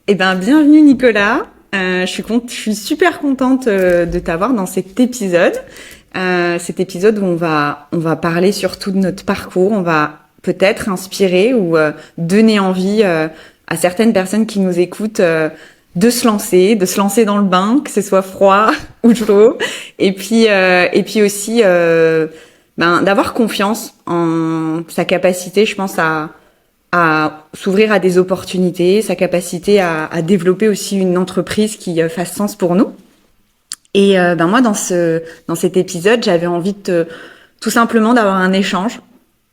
Eh ben, bienvenue Nicolas. Je suis super contente de t'avoir dans cet épisode où on va parler surtout de notre parcours. On va peut-être inspirer ou donner envie à certaines personnes qui nous écoutent de se lancer dans le bain, que ce soit froid ou chaud, et puis aussi d'avoir confiance en sa capacité, je pense à s'ouvrir à des opportunités, sa capacité à développer aussi une entreprise qui fasse sens pour nous. Et moi, dans cet épisode, j'avais envie tout simplement d'avoir un échange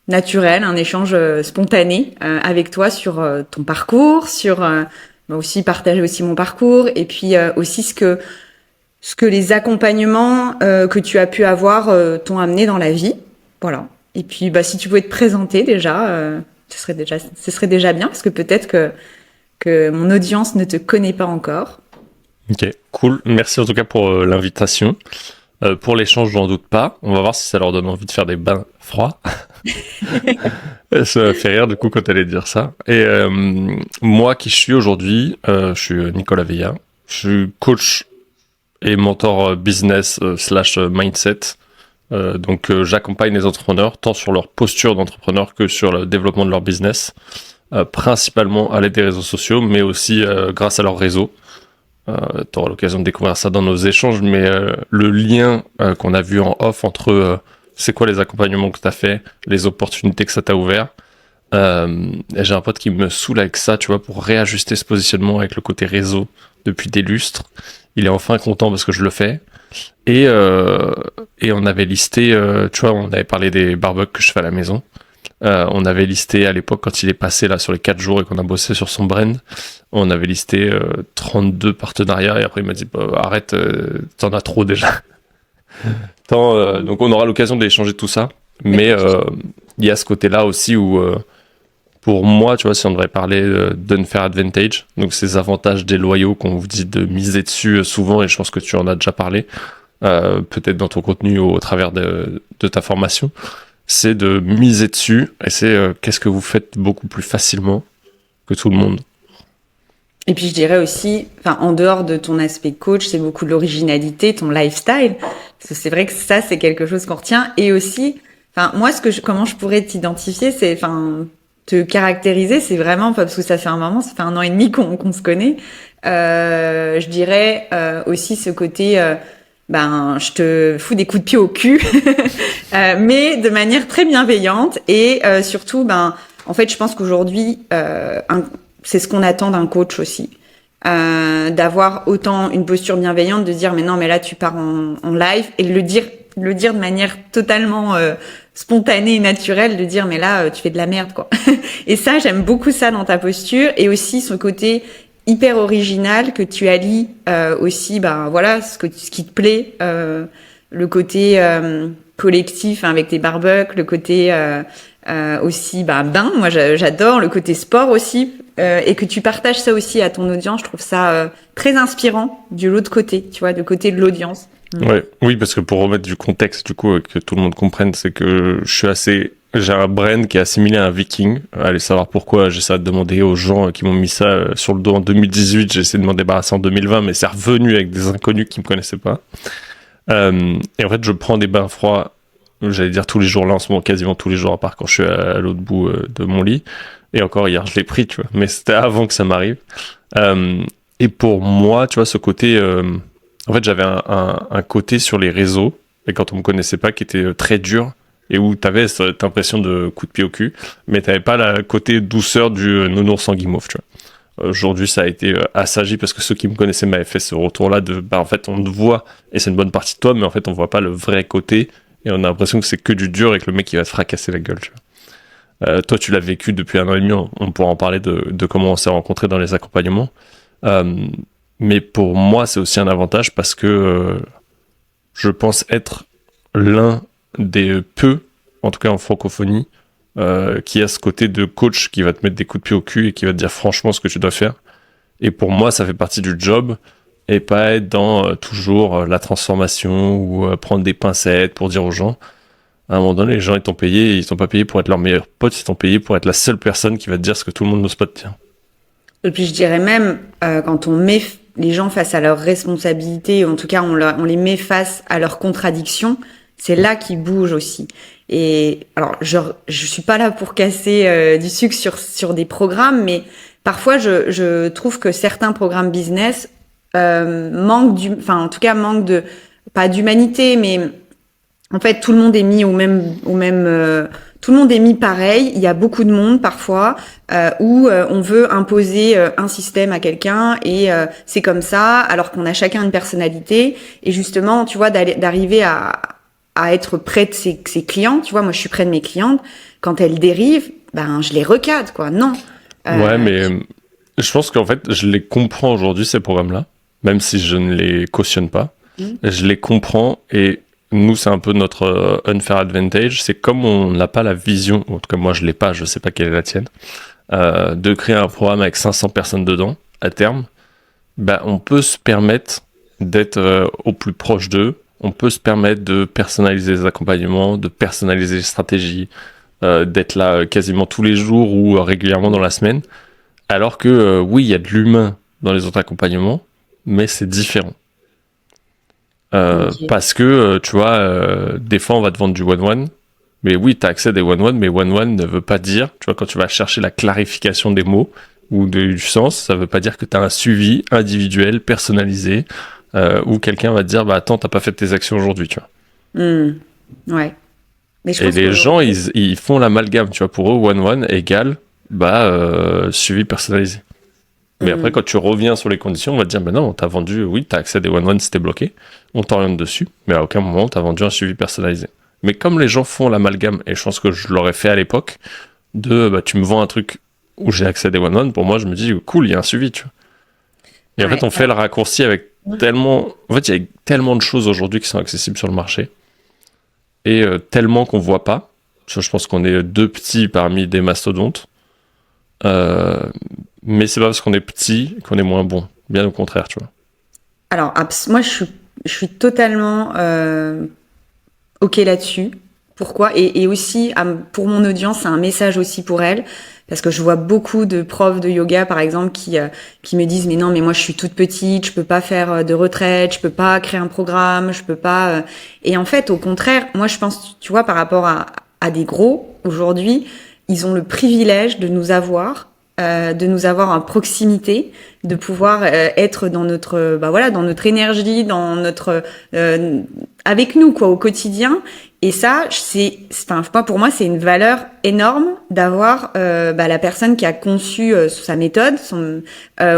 naturel, un échange spontané avec toi sur ton parcours, aussi partager aussi mon parcours, et puis aussi ce que les accompagnements que tu as pu avoir t'ont amené dans la vie. Voilà. Et puis, si tu pouvais te présenter déjà, ce serait déjà bien, parce que peut-être que mon audience ne te connaît pas encore. Ok, cool. Merci en tout cas pour l'invitation. Pour l'échange, j'en doute pas. On va voir si ça leur donne envie de faire des bains froids. Ça m'a fait rire du coup quand elle allait dire ça. Et moi qui je suis aujourd'hui, je suis Nicolas Veilla. Je suis coach et mentor business / mindset. Donc j'accompagne les entrepreneurs tant sur leur posture d'entrepreneur que sur le développement de leur business, principalement à l'aide des réseaux sociaux, mais aussi grâce à leur réseau. Tu auras l'occasion de découvrir ça dans nos échanges, mais le lien qu'on a vu en off entre c'est quoi les accompagnements que tu as fait, les opportunités que ça t'a ouvert. Et j'ai un pote qui me saoule avec ça, tu vois, pour réajuster ce positionnement avec le côté réseau depuis des lustres. Il est enfin content parce que je le fais. Et on avait listé, tu vois, on avait parlé des barbecues que je fais à la maison. On avait listé à l'époque, quand il est passé là sur les 4 jours et qu'on a bossé sur son brand, on avait listé 32 partenariats, et après il m'a dit arrête, t'en as trop déjà. Donc on aura l'occasion d'échanger tout ça, mais il y a ce côté-là aussi où pour moi, tu vois, si on devrait parler d'unfair advantage, donc ces avantages déloyaux qu'on vous dit de miser dessus souvent, et je pense que tu en as déjà parlé, peut-être dans ton contenu ou au travers de ta formation, c'est de miser dessus, et c'est qu'est-ce que vous faites beaucoup plus facilement que tout le monde. Et puis je dirais aussi, en dehors de ton aspect coach, c'est beaucoup de l'originalité, ton lifestyle, parce que c'est vrai que ça c'est quelque chose qu'on retient. Et aussi, moi comment je pourrais t'identifier, c'est te caractériser, c'est vraiment parce que ça fait un moment, ça fait 1 an et demi qu'on se connaît. Je dirais aussi ce côté, je te fous des coups de pied au cul, mais de manière très bienveillante, et surtout, en fait, je pense qu'aujourd'hui, c'est ce qu'on attend d'un coach aussi, d'avoir autant une posture bienveillante, de dire mais non, mais là tu pars en live, et le dire de manière totalement spontanée et naturelle, de dire mais là tu fais de la merde quoi. Et ça, j'aime beaucoup ça dans ta posture, et aussi ce côté hyper original que tu allies aussi, ce qui te plaît, le côté collectif avec tes barbecues, le côté aussi bain, moi j'adore le côté sport aussi, et que tu partages ça aussi à ton audience. Je trouve ça très inspirant de l'autre côté, tu vois, du côté de l'audience. Ouais, oui, parce que pour remettre du contexte, du coup, que tout le monde comprenne, c'est que j'ai un brand qui est assimilé à un viking. Allez savoir pourquoi, j'essaie de demander aux gens qui m'ont mis ça sur le dos en 2018, j'ai essayé de m'en débarrasser en 2020, mais c'est revenu avec des inconnus qui me connaissaient pas. Et en fait, je prends des bains froids, j'allais dire tous les jours, là en ce moment, quasiment tous les jours, à part quand je suis à l'autre bout de mon lit. Et encore hier, je l'ai pris, tu vois, mais c'était avant que ça m'arrive. Et pour moi, tu vois, ce côté... En fait, j'avais un côté sur les réseaux, et quand on me connaissait pas, qui était très dur, et où t'avais cette impression de coup de pied au cul, mais t'avais pas la côté douceur du nounours en guimauve, tu vois. Aujourd'hui, ça a été assagi, parce que ceux qui me connaissaient m'avaient fait ce retour-là de, en fait, on te voit, et c'est une bonne partie de toi, mais en fait, on voit pas le vrai côté, et on a l'impression que c'est que du dur, et que le mec, il va te fracasser la gueule, tu vois. Toi, tu l'as vécu depuis 1 an et demi, on pourra en parler de comment on s'est rencontrés dans les accompagnements. Mais pour moi, c'est aussi un avantage parce que je pense être l'un des peu, en tout cas en francophonie, qui a ce côté de coach qui va te mettre des coups de pied au cul et qui va te dire franchement ce que tu dois faire. Et pour moi, ça fait partie du job, et pas être dans toujours la transformation ou prendre des pincettes pour dire aux gens. À un moment donné, les gens ils t'ont payé, ils t'ont pas payé pour être leur meilleur pote, ils t'ont payé pour être la seule personne qui va te dire ce que tout le monde n'ose pas te dire. Et puis je dirais même, quand on met les gens face à leurs responsabilités, ou en tout cas on les met face à leurs contradictions, c'est là qu'ils bougent aussi. Et alors je suis pas là pour casser du sucre sur des programmes, mais parfois je trouve que certains programmes business enfin en tout cas manquent de pas d'humanité, mais en fait tout le monde est mis tout le monde est mis pareil. Il y a beaucoup de monde parfois où on veut imposer un système à quelqu'un et c'est comme ça, alors qu'on a chacun une personnalité. Et justement, tu vois, d'arriver à être près de ses clients. Tu vois, moi, je suis près de mes clientes. Quand elles dérivent, ben, je les recadre, quoi. Non. Ouais, mais je pense qu'en fait, je les comprends aujourd'hui, ces programmes-là, même si je ne les cautionne pas. Je les comprends et nous, c'est un peu notre unfair advantage. C'est comme on n'a pas la vision, en tout cas moi je l'ai pas, je sais pas quelle est la tienne, de créer un programme avec 500 personnes dedans, à terme, bah, on peut se permettre d'être au plus proche d'eux, on peut se permettre de personnaliser les accompagnements, de personnaliser les stratégies, d'être là quasiment tous les jours ou régulièrement dans la semaine, alors que oui, il y a de l'humain dans les autres accompagnements, mais c'est différent. Okay. Parce que, tu vois, des fois, on va te vendre du one-one. Mais oui, tu as accès à des one-one, mais one-one ne veut pas dire, tu vois, quand tu vas chercher la clarification des mots ou du sens, ça veut pas dire que tu as un suivi individuel, personnalisé, où quelqu'un va te dire, bah attends, t'as pas fait tes actions aujourd'hui, tu vois. Ouais. Mais je Et pense les gens, ils font l'amalgame, tu vois, pour eux, one-one égale, bah, suivi personnalisé. Mais après, quand tu reviens sur les conditions, on va te dire, ben non, on t'a vendu, oui, t'as accès à des one-one, c'était bloqué, on t'oriente dessus, mais à aucun moment, on t'a vendu un suivi personnalisé. Mais comme les gens font l'amalgame, et je pense que je l'aurais fait à l'époque, bah, tu me vends un truc où j'ai accès à des one-one, pour moi, je me dis, cool, il y a un suivi, tu vois. Et en fait, on fait le raccourci avec tellement... En fait, il y a tellement de choses aujourd'hui qui sont accessibles sur le marché, et tellement qu'on voit pas. Je pense qu'on est deux petits parmi des mastodontes. Mais c'est pas parce qu'on est petit qu'on est moins bon. Bien au contraire, tu vois. Alors, moi, je suis totalement OK là-dessus. Pourquoi? Et aussi, pour mon audience, c'est un message aussi pour elle. Parce que je vois beaucoup de profs de yoga, par exemple, qui me disent, mais non, mais moi, je suis toute petite, je peux pas faire de retraite, je peux pas créer un programme, je peux pas... Et en fait, au contraire, moi, je pense, tu vois, par rapport à des gros, aujourd'hui, ils ont le privilège de nous avoir en proximité, de pouvoir être dans notre dans notre énergie, dans notre avec nous quoi au quotidien. Et ça, pour moi, c'est une valeur énorme d'avoir la personne qui a conçu sa méthode,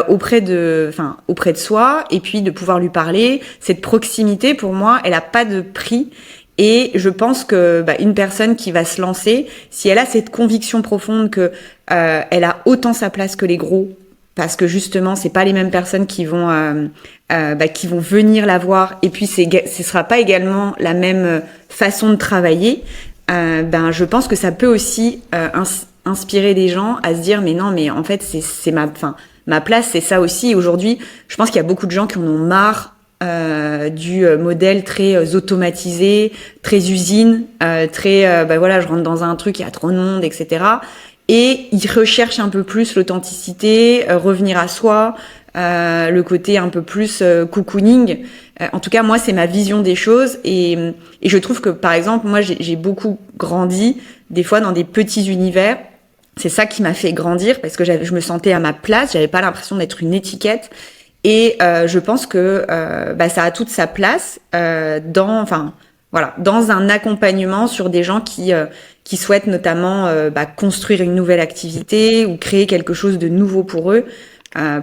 auprès de soi, et puis de pouvoir lui parler. Cette proximité, pour moi, elle a pas de prix. Et je pense que une personne qui va se lancer, si elle a cette conviction profonde que elle a autant sa place que les gros, parce que justement c'est pas les mêmes personnes qui vont venir la voir, et puis ce sera pas également la même façon de travailler. Je pense que ça peut aussi inspirer des gens à se dire mais non, mais en fait c'est ma place, c'est ça aussi. Aujourd'hui, je pense qu'il y a beaucoup de gens qui en ont marre du modèle très automatisé, très usine, je rentre dans un truc, il y a trop de monde, etc. Et ils recherchent un peu plus l'authenticité, revenir à soi, le côté un peu plus cocooning. En tout cas, moi, c'est ma vision des choses, et je trouve que, par exemple, moi, j'ai beaucoup grandi des fois dans des petits univers. C'est ça qui m'a fait grandir, parce que je me sentais à ma place, j'avais pas l'impression d'être une étiquette. Et je pense que ça a toute sa place dans un accompagnement sur des gens qui souhaitent notamment construire une nouvelle activité ou créer quelque chose de nouveau pour eux,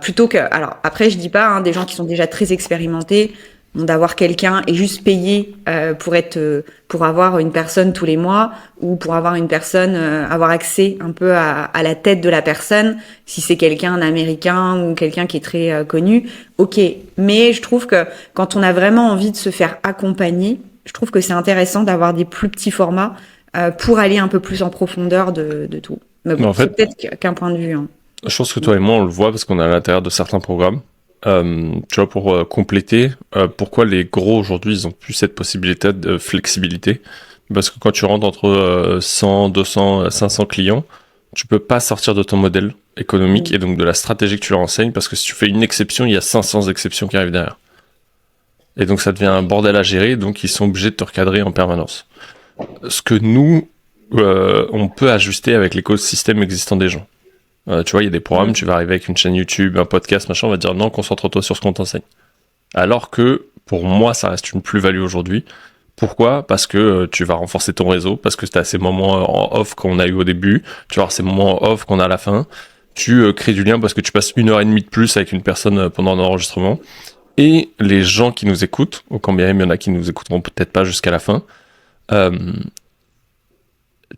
plutôt que... Alors après, je dis pas, des gens qui sont déjà très expérimentés, d'avoir quelqu'un et juste payer pour avoir une personne tous les mois, ou pour avoir une personne, avoir accès un peu à la tête de la personne, si c'est quelqu'un d'américain ou quelqu'un qui est très connu, ok. Mais je trouve que quand on a vraiment envie de se faire accompagner, je trouve que c'est intéressant d'avoir des plus petits formats pour aller un peu plus en profondeur de tout. Mais bon, c'est peut-être qu'un point de vue. Je pense que toi et moi, on le voit parce qu'on est à l'intérieur de certains programmes. Tu vois, pour compléter, pourquoi les gros aujourd'hui, ils ont plus cette possibilité de flexibilité? Parce que quand tu rentres entre 100, 200, 500 clients, tu peux pas sortir de ton modèle. économique et donc de la stratégie que tu leur enseignes, parce que si tu fais une exception, il y a 500 exceptions qui arrivent derrière. Et donc ça devient un bordel à gérer, donc ils sont obligés de te recadrer en permanence. Ce que nous, on peut ajuster avec l'écosystème existant des gens. Tu vois, il y a des programmes, tu vas arriver avec une chaîne YouTube, un podcast, machin, on va te dire non, concentre-toi sur ce qu'on t'enseigne. Alors que, pour moi, ça reste une plus-value aujourd'hui. Pourquoi ? Parce que tu vas renforcer ton réseau, parce que tu as ces moments en off qu'on a eu au début, tu vas avoir ces moments en off qu'on a à la fin, tu crées du lien parce que tu passes 1h30 de plus avec une personne pendant un enregistrement, et les gens qui nous écoutent, ou quand bien même il y en a qui nous écouteront peut-être pas jusqu'à la fin,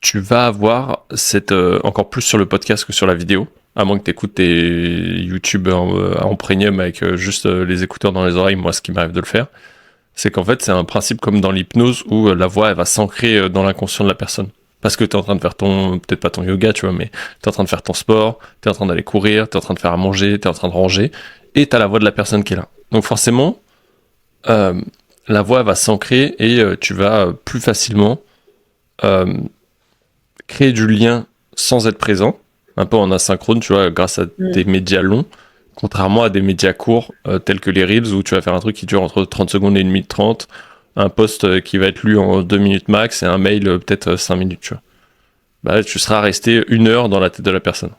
tu vas avoir encore plus sur le podcast que sur la vidéo, à moins que tu écoutes tes YouTube en premium avec juste les écouteurs dans les oreilles, moi ce qui m'arrive de le faire, c'est qu'en fait c'est un principe comme dans l'hypnose où la voix elle va s'ancrer dans l'inconscient de la personne. Parce que tu es en train de faire peut-être pas ton yoga, tu vois, mais tu es en train de faire ton sport, tu es en train d'aller courir, tu es en train de faire à manger, tu es en train de ranger, et tu as la voix de la personne qui est là. Donc forcément, la voix va s'ancrer et tu vas plus facilement créer du lien sans être présent, un peu en asynchrone, tu vois, grâce à des médias longs, contrairement à des médias courts tels que les Reels où tu vas faire un truc qui dure entre 30 secondes et une minute 30, un post qui va être lu en 2 minutes max et un mail peut-être 5 minutes, tu vois. Bah, tu seras resté 1 heure dans la tête de la personne.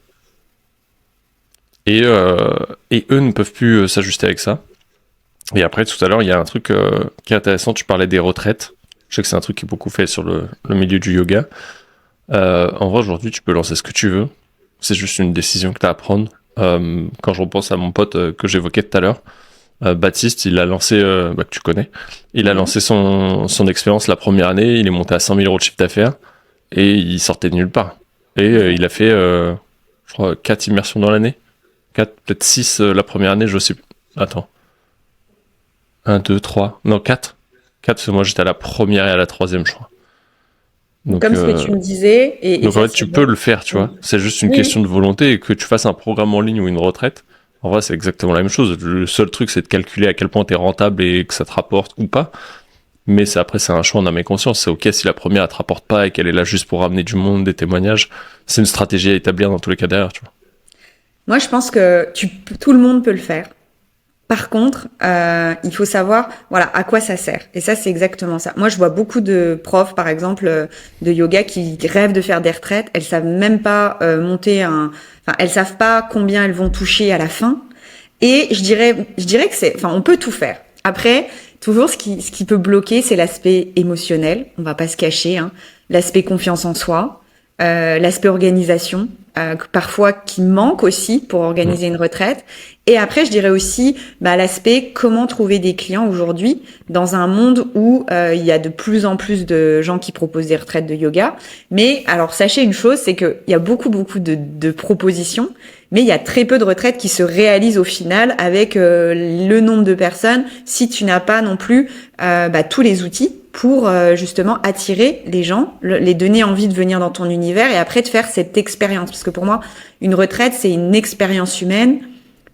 Et eux ne peuvent plus s'ajuster avec ça. Et après, tout à l'heure, il y a un truc qui est intéressant, tu parlais des retraites. Je sais que c'est un truc qui est beaucoup fait sur le milieu du yoga. En vrai, aujourd'hui, tu peux lancer ce que tu veux. C'est juste une décision que tu as à prendre. Quand je repense à mon pote que j'évoquais tout à l'heure, Baptiste, il a lancé, que tu connais, il a lancé son expérience la première année, il est monté à 100 000 euros de chiffre d'affaires et il sortait de nulle part. Et il a fait, je crois, 4 immersions dans l'année. 4, peut-être 6 la première année, je sais plus. Attends. 1, 2, 3. Non, 4. 4, parce que moi j'étais à la première et à la troisième, je crois. Donc, comme ce que tu me disais. Donc en fait, tu peux le faire, tu vois. C'est juste une question de volonté et que tu fasses un programme en ligne ou une retraite. En vrai, c'est exactement la même chose. Le seul truc, c'est de calculer à quel point t'es rentable et que ça te rapporte ou pas. Mais après, c'est un choix en âme et conscience. C'est ok si la première, elle te rapporte pas et qu'elle est là juste pour ramener du monde, des témoignages. C'est une stratégie à établir dans tous les cas derrière, tu vois. Moi, je pense que tout le monde peut le faire. Par contre, il faut savoir, voilà, à quoi ça sert. Et ça, c'est exactement ça. Moi, je vois beaucoup de profs, par exemple, de yoga qui rêvent de faire des retraites. Elles savent même pas elles savent pas combien elles vont toucher à la fin. Et je dirais que on peut tout faire. Après, toujours, ce qui peut bloquer, c'est l'aspect émotionnel. On va pas se cacher, hein. L'aspect confiance en soi, l'aspect organisation. Parfois qui manque aussi pour organiser une retraite. Et après, je dirais aussi l'aspect comment trouver des clients aujourd'hui dans un monde où il y a de plus en plus de gens qui proposent des retraites de yoga. Mais alors, sachez une chose, c'est qu'il y a beaucoup de propositions, mais il y a très peu de retraites qui se réalisent au final avec le nombre de personnes si tu n'as pas non plus tous les outils pour justement attirer les gens, les donner envie de venir dans ton univers et après de faire cette expérience. Parce que pour moi, une retraite, c'est une expérience humaine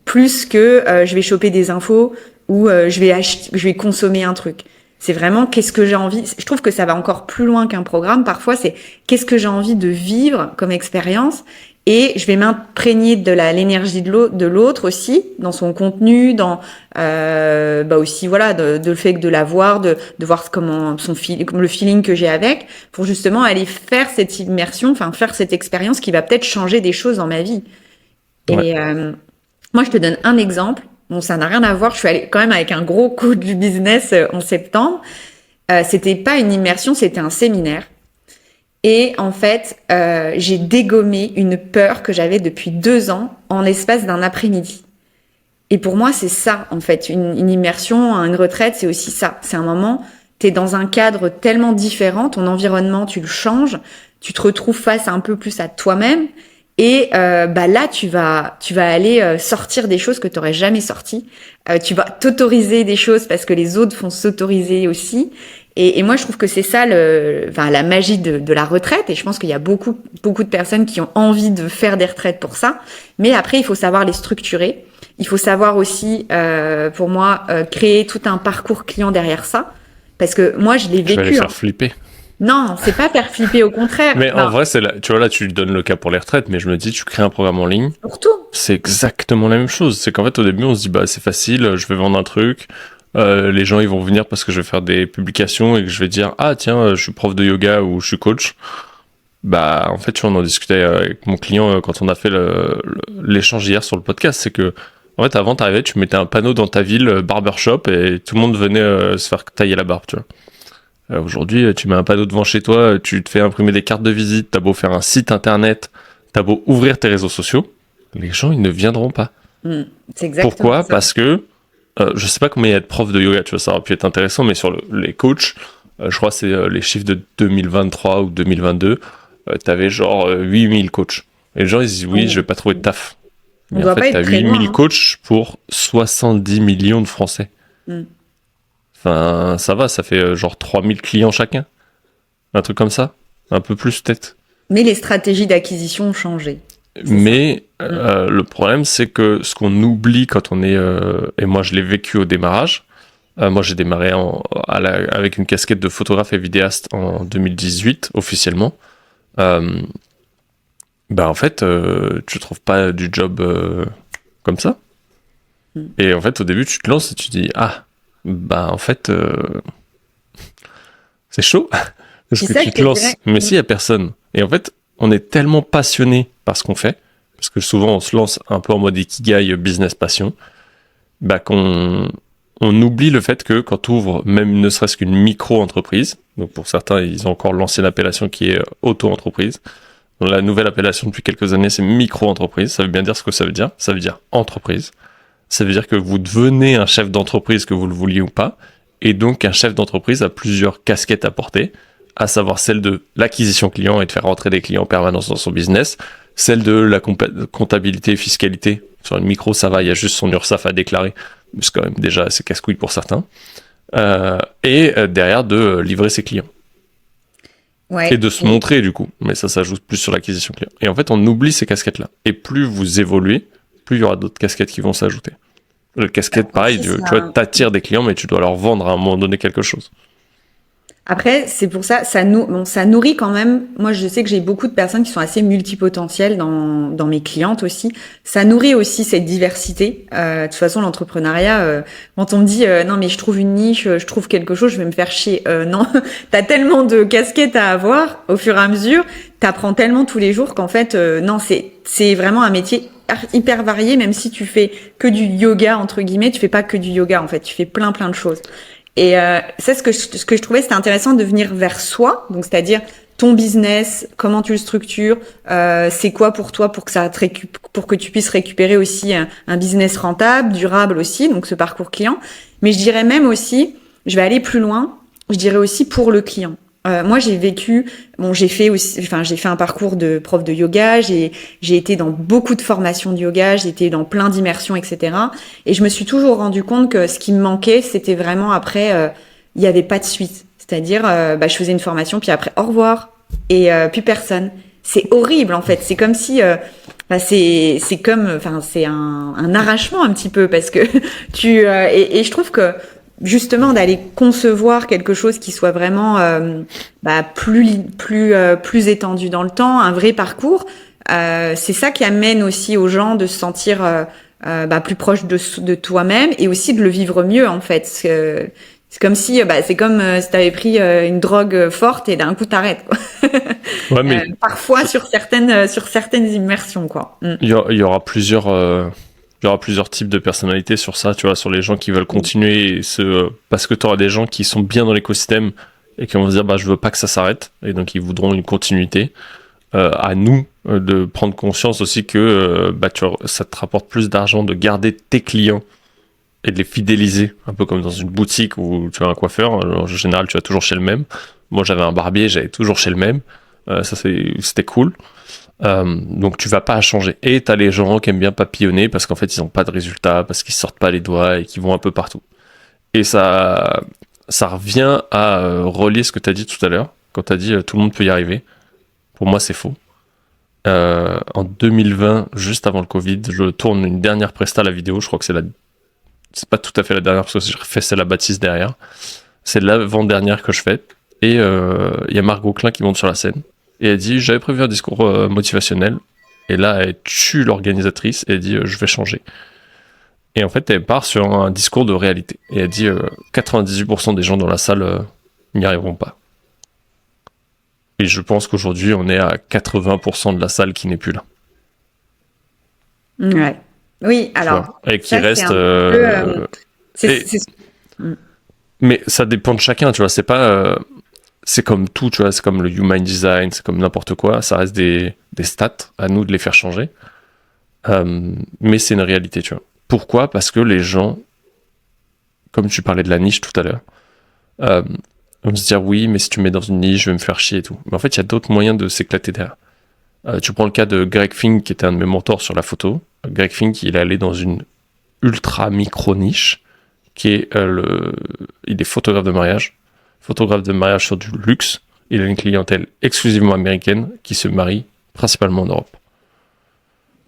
plus que je vais choper des infos ou je vais consommer un truc. C'est vraiment qu'est-ce que j'ai envie. Je trouve que ça va encore plus loin qu'un programme. Parfois, c'est qu'est-ce que j'ai envie de vivre comme expérience. Et je vais m'imprégner de l'énergie de l'autre aussi, dans son contenu, dans aussi voilà de le fait de la voir, de voir comment le feeling que j'ai avec, pour justement aller faire cette immersion, enfin faire cette expérience qui va peut-être changer des choses dans ma vie. Ouais. Et moi, je te donne un exemple. Bon, ça n'a rien à voir. Je suis allée quand même avec un gros coach du business en septembre. C'était pas une immersion, c'était un séminaire. Et en fait, j'ai dégommé une peur que j'avais depuis 2 ans en l'espace d'un après-midi. Et pour moi, c'est ça, en fait. Une immersion, une retraite, c'est aussi ça. C'est un moment, t'es dans un cadre tellement différent, ton environnement, tu le changes, tu te retrouves face un peu plus à toi-même. Et là, tu vas aller sortir des choses que tu n'aurais jamais sorties. Tu vas t'autoriser des choses parce que les autres vont s'autoriser aussi. Et moi, je trouve que c'est ça la magie de la retraite. Et je pense qu'il y a beaucoup de personnes qui ont envie de faire des retraites pour ça. Mais après, il faut savoir les structurer. Il faut savoir aussi, pour moi, créer tout un parcours client derrière ça. Parce que moi, je l'ai vécu. Je vais les faire flipper. Non, c'est pas faire flipper, au contraire. Mais en Enfin, vrai, tu vois, là, tu donnes le cas pour les retraites, mais je me dis, tu crées un programme en ligne, pour tout. c'est exactement la même chose. C'est qu'en fait, au début, on se dit, bah, c'est facile, je vais vendre un truc, les gens, ils vont venir parce que je vais faire des publications et que je vais dire, ah, tiens, je suis prof de yoga ou je suis coach. Bah, en fait, tu vois, on en discutait avec mon client quand on a fait l'échange hier sur le podcast, c'est que, en fait, avant, t'arrivais, tu mettais un panneau dans ta ville, barbershop, et tout le monde venait se faire tailler la barbe, tu vois. Aujourd'hui, tu mets un panneau devant chez toi, tu te fais imprimer des cartes de visite, t'as beau faire un site internet, t'as beau ouvrir tes réseaux sociaux, les gens, ils ne viendront pas. Mm, c'est exactement Pourquoi? ça. Parce que, je sais pas combien il y a de profs de yoga, tu vois, ça aurait pu être intéressant, mais sur les coachs, je crois que c'est les chiffres de 2023 ou 2022, t'avais genre 8000 coachs. Et les gens, ils se disent, oui, je vais pas trouver de taf. On Mais en doit pas fait, t'as être très 8000 loin. Hein. coachs pour 70 millions de Français. Mm. Enfin, ça va, ça fait genre 3000 clients chacun. Un truc comme ça. Un peu plus peut-être. Mais les stratégies d'acquisition ont changé. C'est Mais ça. le problème, c'est que ce qu'on oublie quand on est... et moi, je l'ai vécu au démarrage. Moi, j'ai démarré avec une casquette de photographe et vidéaste en 2018, officiellement. Bah, en fait, tu trouves pas du job comme ça. Mm. Et en fait, au début, tu te lances et tu dis, ah, bah, en fait, c'est chaud. Parce C'est que ça, tu je te te lances, dirais. mais s'il y a personne. Et en fait, on est tellement passionné par ce qu'on fait, parce que souvent on se lance un peu en mode ikigai, business passion, bah on oublie le fait que quand tu ouvres même ne serait-ce qu'une micro-entreprise, donc pour certains ils ont encore l'ancienne appellation qui est auto-entreprise, donc la nouvelle appellation depuis quelques années c'est micro-entreprise, ça veut bien dire ce que ça veut dire entreprise, ça veut dire que vous devenez un chef d'entreprise que vous le vouliez ou pas, et donc un chef d'entreprise a plusieurs casquettes à porter, à savoir celle de l'acquisition client et de faire rentrer des clients en permanence dans son business, celle de la comptabilité et fiscalité. Sur une micro, ça va, il y a juste son URSSAF à déclarer, mais c'est quand même déjà assez casse-couille pour certains. Et derrière, de livrer ses clients. Ouais. Et de se montrer, du coup. Mais ça s'ajoute plus sur l'acquisition client. Et en fait, on oublie ces casquettes-là. Et plus vous évoluez, plus il y aura d'autres casquettes qui vont s'ajouter. Le casquette, pareil, tu vois, t'attires des clients, mais tu dois leur vendre à un moment donné quelque chose. Après, c'est pour ça, ça nourrit quand même. Moi, je sais que j'ai beaucoup de personnes qui sont assez multipotentielles dans mes clientes aussi. Ça nourrit aussi cette diversité. De toute façon, l'entrepreneuriat, quand on me dit non mais je trouve une niche, je trouve quelque chose, je vais me faire chier. Non, t'as tellement de casquettes à avoir au fur et à mesure. T'apprends tellement tous les jours qu'en fait, non, c'est vraiment un métier hyper varié. Même si tu fais que du yoga entre guillemets, tu fais pas que du yoga en fait, tu fais plein de choses. Et c'est ce que je trouvais c'était intéressant de venir vers soi, donc c'est-à-dire ton business, comment tu le structures, c'est quoi pour toi pour que pour que tu puisses récupérer aussi un business rentable, durable aussi, donc ce parcours client. Mais je dirais même aussi, je vais aller plus loin, je dirais aussi pour le client. Moi, j'ai fait un parcours de prof de yoga, j'ai été dans beaucoup de formations de yoga, j'ai été dans plein d'immersions, etc. Et je me suis toujours rendu compte que ce qui me manquait, c'était vraiment après, il y avait pas de suite. C'est-à-dire, je faisais une formation, puis après, au revoir, et plus personne. C'est horrible, en fait. C'est comme si, c'est un arrachement un petit peu, parce que et je trouve que justement d'aller concevoir quelque chose qui soit vraiment plus étendu dans le temps, un vrai parcours, c'est ça qui amène aussi aux gens de se sentir plus proche de toi-même et aussi de le vivre mieux en fait. C'est comme si si t'avais pris une drogue forte et d'un coup t'arrêtes quoi. Ouais, mais Parfois sur certaines immersions quoi. il y aura plusieurs types de personnalités sur ça, tu vois, sur les gens qui veulent continuer parce que tu auras des gens qui sont bien dans l'écosystème et qui vont se dire je veux pas que ça s'arrête et donc ils voudront une continuité. À nous de prendre conscience aussi que ça te rapporte plus d'argent de garder tes clients et de les fidéliser, un peu comme dans une boutique où tu as un coiffeur, en général tu vas toujours chez le même. Moi j'avais un barbier, j'allais toujours chez le même. C'était cool. Donc tu vas pas changer. Et t'as les gens qui aiment bien papillonner parce qu'en fait ils ont pas de résultats, parce qu'ils sortent pas les doigts et qu'ils vont un peu partout. Et ça revient à relier ce que t'as dit tout à l'heure, quand t'as dit tout le monde peut y arriver. Pour moi c'est faux. En 2020, juste avant le Covid, je tourne une dernière presta à la vidéo, je crois que c'est pas tout à fait la dernière parce que j'ai refait celle à Baptiste derrière. C'est l'avant-dernière que je fais. et il y a Margot Klein qui monte sur la scène et elle dit j'avais prévu un discours motivationnel et là elle tue l'organisatrice et elle dit je vais changer. Et en fait elle part sur un discours de réalité et elle dit 98% des gens dans la salle n'y arriveront pas. Et je pense qu'aujourd'hui on est à 80% de la salle qui n'est plus là. Ouais. Oui, alors. Et qui ça, reste. Mais ça dépend de chacun, tu vois. C'est pas. C'est comme tout, tu vois. C'est comme le human design, c'est comme n'importe quoi. Ça reste des stats. À nous de les faire changer. Mais c'est une réalité, tu vois. Pourquoi ? Parce que les gens, comme tu parlais de la niche tout à l'heure, vont se dire oui, mais si tu me mets dans une niche, je vais me faire chier et tout. Mais en fait, il y a d'autres moyens de s'éclater derrière. Tu prends le cas de Greg Fink, qui était un de mes mentors sur la photo. Greg Fink, il est allé dans une ultra micro niche, qui est il est photographe de mariage sur du luxe. Il a une clientèle exclusivement américaine qui se marie principalement en Europe.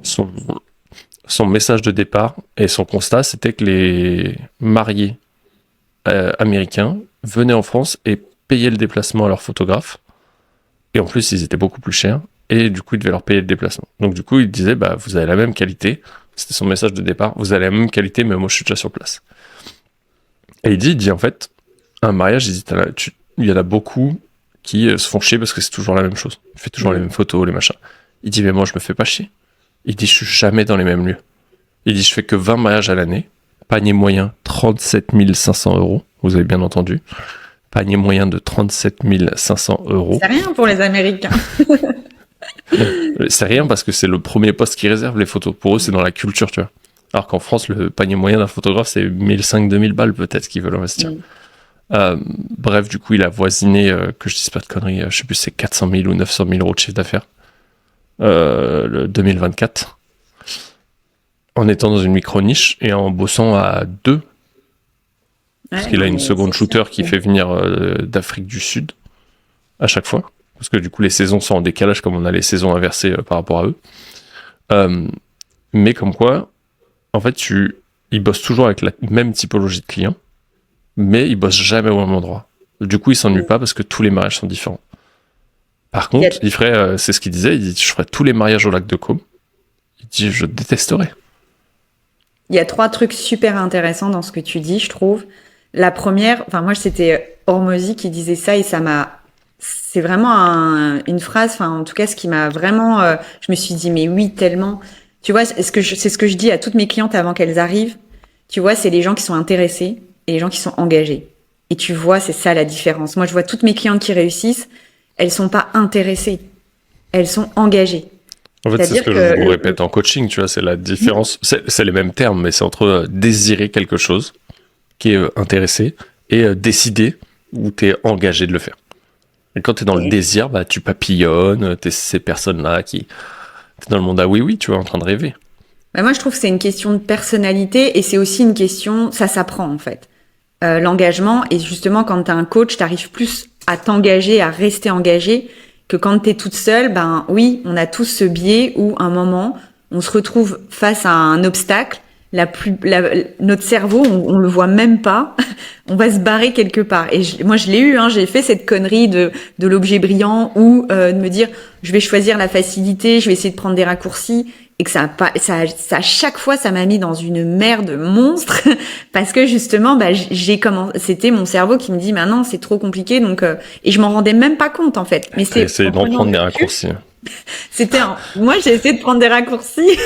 Son message de départ et son constat, c'était que les mariés américains venaient en France et payaient le déplacement à leurs photographes. Et en plus, ils étaient beaucoup plus chers. Et du coup, il devait leur payer le déplacement. Donc du coup, il disait, vous avez la même qualité. C'était son message de départ. Vous avez la même qualité, mais moi, je suis déjà sur place. Et il dit en fait, un mariage, il y en a beaucoup qui se font chier parce que c'est toujours la même chose. Il fait toujours les mêmes photos, les machins. Il dit, mais moi, je me fais pas chier. Il dit, je suis jamais dans les mêmes lieux. Il dit, je fais que 20 mariages à l'année. Panier moyen, 37 500 €. Vous avez bien entendu. Panier moyen de 37 500 €. C'est rien pour les Américains. C'est rien parce que c'est le premier poste qui réserve les photos. Pour eux, c'est dans la culture, tu vois. Alors qu'en France, le panier moyen d'un photographe, c'est 1500-2000 balles peut-être qu'ils veulent investir. Bref, du coup, il a voisiné, que je dise pas de conneries, je sais plus si c'est 400 000 ou 900 000 € de chiffre d'affaires. Le 2024. En étant dans une micro-niche et en bossant à deux. Parce qu'il a une seconde shooter qui fait venir d'Afrique du Sud à chaque fois. Parce que du coup, les saisons sont en décalage comme on a les saisons inversées par rapport à eux. Mais comme quoi, en fait, ils bossent toujours avec la même typologie de clients, mais ils bossent jamais au même endroit. Du coup, ils s'ennuient pas parce que tous les mariages sont différents. Par contre, il ferait, c'est ce qu'il disait, il dit, je ferais tous les mariages au lac de Caume. Il dit, je détesterais. Il y a 3 trucs super intéressants dans ce que tu dis, je trouve. La première, moi, c'était Hormozy qui disait ça et c'est vraiment une phrase, en tout cas, ce qui m'a vraiment, je me suis dit, mais oui, tellement. Tu vois, c'est ce que je dis à toutes mes clientes avant qu'elles arrivent. Tu vois, c'est les gens qui sont intéressés et les gens qui sont engagés. Et tu vois, c'est ça la différence. Moi, je vois toutes mes clientes qui réussissent, elles sont pas intéressées. Elles sont engagées. En fait, c'est ce que je vous répète en coaching, tu vois, c'est la différence. C'est les mêmes termes, mais c'est entre désirer quelque chose, qui est intéressé, et décider, où tu es engagé de le faire. Et quand tu es dans le désir, tu papillonnes, tu es ces personnes-là qui... Tu es dans le monde à oui, tu vois, en train de rêver. Moi, je trouve que c'est une question de personnalité et c'est aussi une question... Ça s'apprend, en fait. L'engagement, et justement, quand tu as un coach, tu arrives plus à t'engager, à rester engagé, que quand tu es toute seule, oui, on a tous ce biais où, à un moment, on se retrouve face à un obstacle, notre cerveau, on le voit même pas, on va se barrer quelque part. Et moi, je l'ai eu, j'ai fait cette connerie de l'objet brillant ou de me dire, je vais choisir la facilité, je vais essayer de prendre des raccourcis, et que ça chaque fois, ça m'a mis dans une merde monstre parce que justement, c'était mon cerveau qui me dit, non, c'est trop compliqué, donc et je m'en rendais même pas compte en fait. Mais c'est essayé d'en prendre des raccourcis. Moi, j'ai essayé de prendre des raccourcis.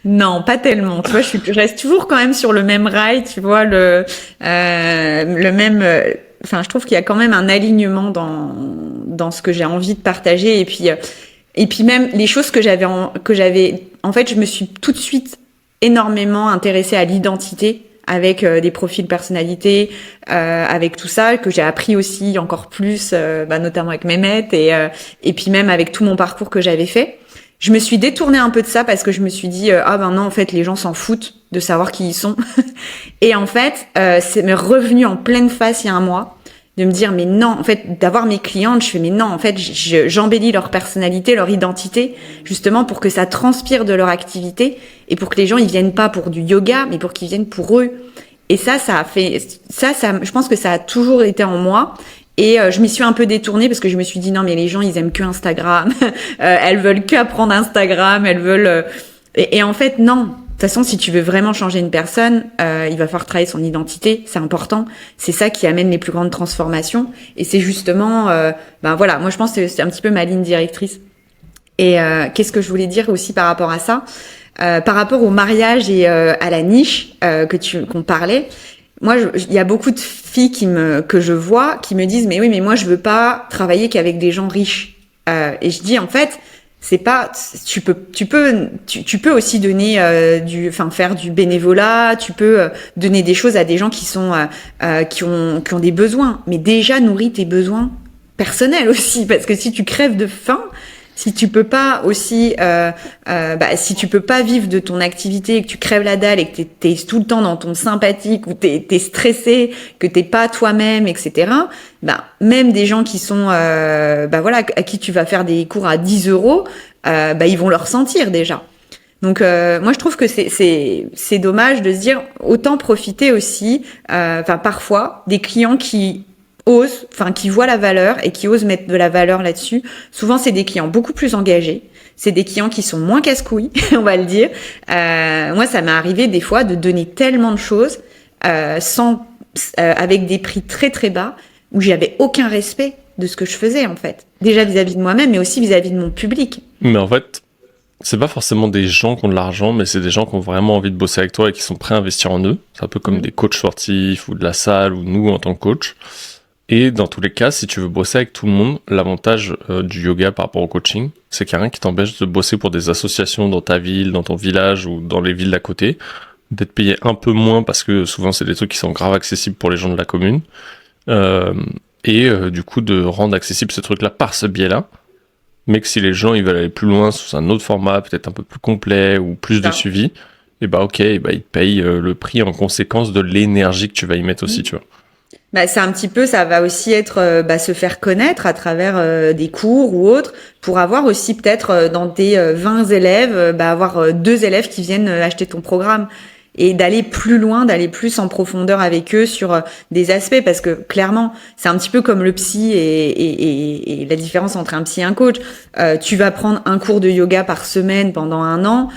Non, pas tellement. Tu vois, je reste toujours quand même sur le même rail. Tu vois, le même. Je trouve qu'il y a quand même un alignement dans ce que j'ai envie de partager. Et puis même les choses que j'avais. En fait, je me suis tout de suite énormément intéressée à l'identité, avec des profils personnalité, avec tout ça, que j'ai appris aussi encore plus, notamment avec Mehmet, et puis même avec tout mon parcours que j'avais fait. Je me suis détournée un peu de ça parce que je me suis dit, non, en fait, les gens s'en foutent de savoir qui ils sont. Et en fait, c'est me revenu en pleine face il y a un mois, de me dire, mais non, en fait, d'avoir mes clientes, je fais, mais non, en fait, j'embellis leur personnalité, leur identité, justement pour que ça transpire de leur activité et pour que les gens, ils viennent pas pour du yoga, mais pour qu'ils viennent pour eux. Et ça a fait, je pense que ça a toujours été en moi. Et je m'y suis un peu détournée parce que je me suis dit non mais les gens ils aiment que Instagram, elles veulent qu'apprendre Instagram, elles veulent et en fait non. De toute façon, si tu veux vraiment changer une personne, il va falloir travailler son identité, c'est important. C'est ça qui amène les plus grandes transformations. Et c'est justement, voilà, moi je pense que c'est un petit peu ma ligne directrice. Et qu'est-ce que je voulais dire aussi par rapport à ça, par rapport au mariage et à la niche qu'on parlait. Moi, il y a beaucoup de filles que je vois qui me disent mais oui, mais moi je veux pas travailler qu'avec des gens riches. Et je dis en fait, c'est pas, tu peux aussi donner faire du bénévolat, tu peux donner des choses à des gens qui ont des besoins, mais déjà nourris tes besoins personnels aussi, parce que si tu crèves de faim, si tu peux pas aussi, si tu peux pas vivre de ton activité et que tu crèves la dalle et que t'es tout le temps dans ton sympathique ou t'es stressé, que t'es pas toi-même, etc. Même des gens qui sont, à qui tu vas faire des cours à 10 euros, ils vont le ressentir déjà. Donc moi je trouve que c'est dommage de se dire autant profiter aussi, parfois des clients qui voient la valeur et qui osent mettre de la valeur là-dessus. Souvent, c'est des clients beaucoup plus engagés. C'est des clients qui sont moins casse-couilles, on va le dire. Moi, ça m'est arrivé des fois de donner tellement de choses avec des prix très très bas où j'avais aucun respect de ce que je faisais en fait. Déjà vis-à-vis de moi-même, mais aussi vis-à-vis de mon public. Mais en fait, c'est pas forcément des gens qui ont de l'argent, mais c'est des gens qui ont vraiment envie de bosser avec toi et qui sont prêts à investir en eux. C'est un peu comme des coachs sportifs ou de la salle ou nous en tant que coach. Et dans tous les cas, si tu veux bosser avec tout le monde, l'avantage du yoga par rapport au coaching, c'est qu'il n'y a rien qui t'empêche de bosser pour des associations dans ta ville, dans ton village ou dans les villes d'à côté, d'être payé un peu moins parce que souvent c'est des trucs qui sont grave accessibles pour les gens de la commune, du coup de rendre accessible ce truc-là par ce biais-là, mais que si les gens ils veulent aller plus loin sous un autre format, peut-être un peu plus complet ou plus de suivi, ils te payent le prix en conséquence de l'énergie que tu vas y mettre aussi, tu vois. C'est un petit peu, ça va aussi être se faire connaître à travers des cours ou autres, pour avoir aussi peut-être dans tes 20 élèves, avoir 2 élèves qui viennent acheter ton programme et d'aller plus loin, d'aller plus en profondeur avec eux sur des aspects, parce que clairement, c'est un petit peu comme le psy et la différence entre un psy et un coach. Tu vas prendre un cours de yoga par semaine pendant 1 an,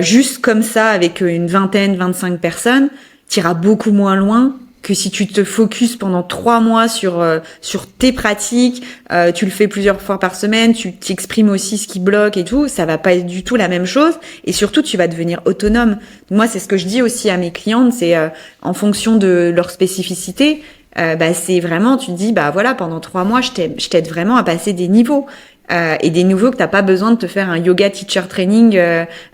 juste comme ça avec une 25 personnes, t'iras beaucoup moins loin que si tu te focuses pendant 3 mois sur tes pratiques, tu le fais plusieurs fois par semaine, tu t'exprimes aussi ce qui bloque et tout, ça va pas être du tout la même chose, et surtout tu vas devenir autonome. Moi, c'est ce que je dis aussi à mes clientes, c'est en fonction de leur spécificité, c'est vraiment, tu te dis, pendant 3 mois, je t'aide vraiment à passer des niveaux. Et des niveaux que t'as pas besoin de te faire un yoga teacher training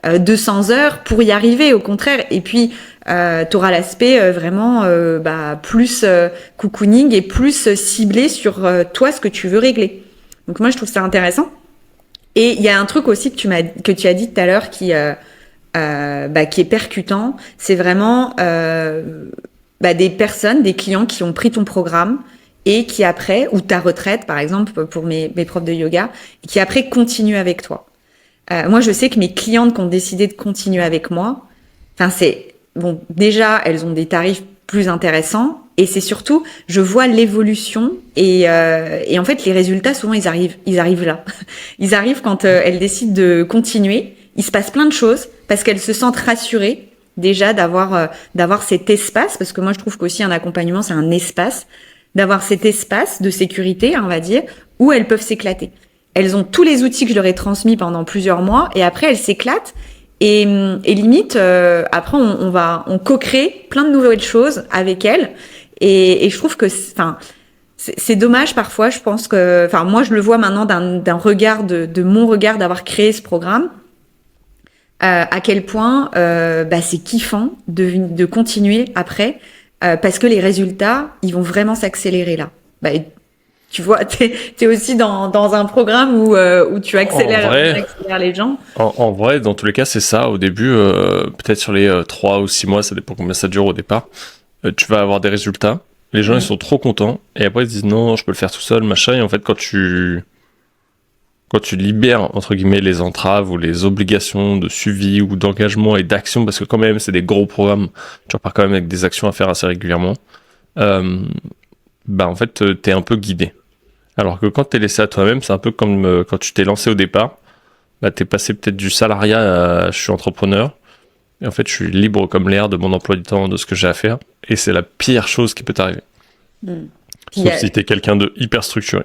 200 heures pour y arriver, au contraire. Et puis t'auras l'aspect vraiment plus cocooning et plus ciblé sur toi ce que tu veux régler. Donc moi je trouve ça intéressant. Et il y a un truc aussi que tu as dit tout à l'heure qui est percutant, c'est vraiment des personnes, des clients qui ont pris ton programme et qui après, ou ta retraite par exemple pour mes profs de yoga, qui après continuent avec toi. Moi je sais que mes clientes qui ont décidé de continuer avec moi, déjà elles ont des tarifs plus intéressants, et c'est surtout, je vois l'évolution et en fait les résultats souvent ils arrivent là. Ils arrivent quand elles décident de continuer. Il se passe plein de choses parce qu'elles se sentent rassurées déjà d'avoir cet espace, parce que moi je trouve qu'aussi un accompagnement c'est un espace, d'avoir cet espace de sécurité, on va dire, où elles peuvent s'éclater. Elles ont tous les outils que je leur ai transmis pendant plusieurs mois, et après elles s'éclatent, et limite après on co-crée plein de nouvelles choses avec elles, et je trouve que c'est dommage parfois. Je pense que moi je le vois maintenant d'un regard de mon regard d'avoir créé ce programme, à quel point c'est kiffant de continuer après, parce que les résultats ils vont vraiment s'accélérer là. Tu vois, t'es aussi dans un programme où tu accélères les gens. En vrai, dans tous les cas, c'est ça. Au début, peut-être sur les 3 ou 6 mois, ça dépend combien ça dure au départ, tu vas avoir des résultats. Les gens, ils sont trop contents. Et après, ils se disent non, je peux le faire tout seul, machin. Et en fait, quand tu libères, entre guillemets, les entraves ou les obligations de suivi ou d'engagement et d'action, parce que quand même, c'est des gros programmes, tu repars quand même avec des actions à faire assez régulièrement, bah en fait, t'es un peu guidé. Alors que quand t'es laissé à toi-même, c'est un peu comme quand tu t'es lancé au départ. Bah, t'es passé peut-être du salariat à je suis entrepreneur. Et en fait, je suis libre comme l'air de mon emploi du temps, de ce que j'ai à faire. Et c'est la pire chose qui peut t'arriver. Sauf si t'es quelqu'un de hyper structuré.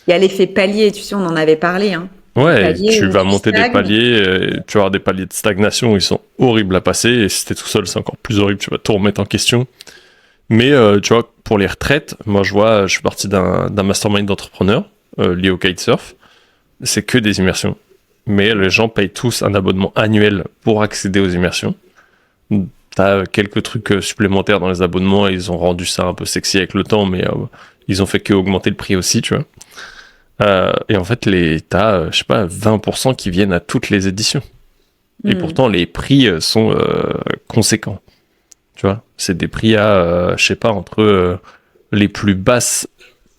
Il y a l'effet palier, tu sais, on en avait parlé. Hein. Ouais, Palier tu où vas tu monter des stagnes. paliers, tu vas avoir des paliers de stagnation où ils sont horribles à passer. Et si t'es tout seul, c'est encore plus horrible, tu vas tout remettre en question. Mais tu vois, pour les retraites, moi je vois, je suis parti d'un mastermind d'entrepreneurs lié au kitesurf. C'est que des immersions. Mais les gens payent tous un abonnement annuel pour accéder aux immersions. T'as quelques trucs supplémentaires dans les abonnements et ils ont rendu ça un peu sexy avec le temps, mais ils ont fait que augmenter le prix aussi, tu vois. Et en fait, t'as, je sais pas, 20% qui viennent à toutes les éditions. Et pourtant, les prix sont conséquents. Tu vois, c'est des prix à, je sais pas, entre les plus basses,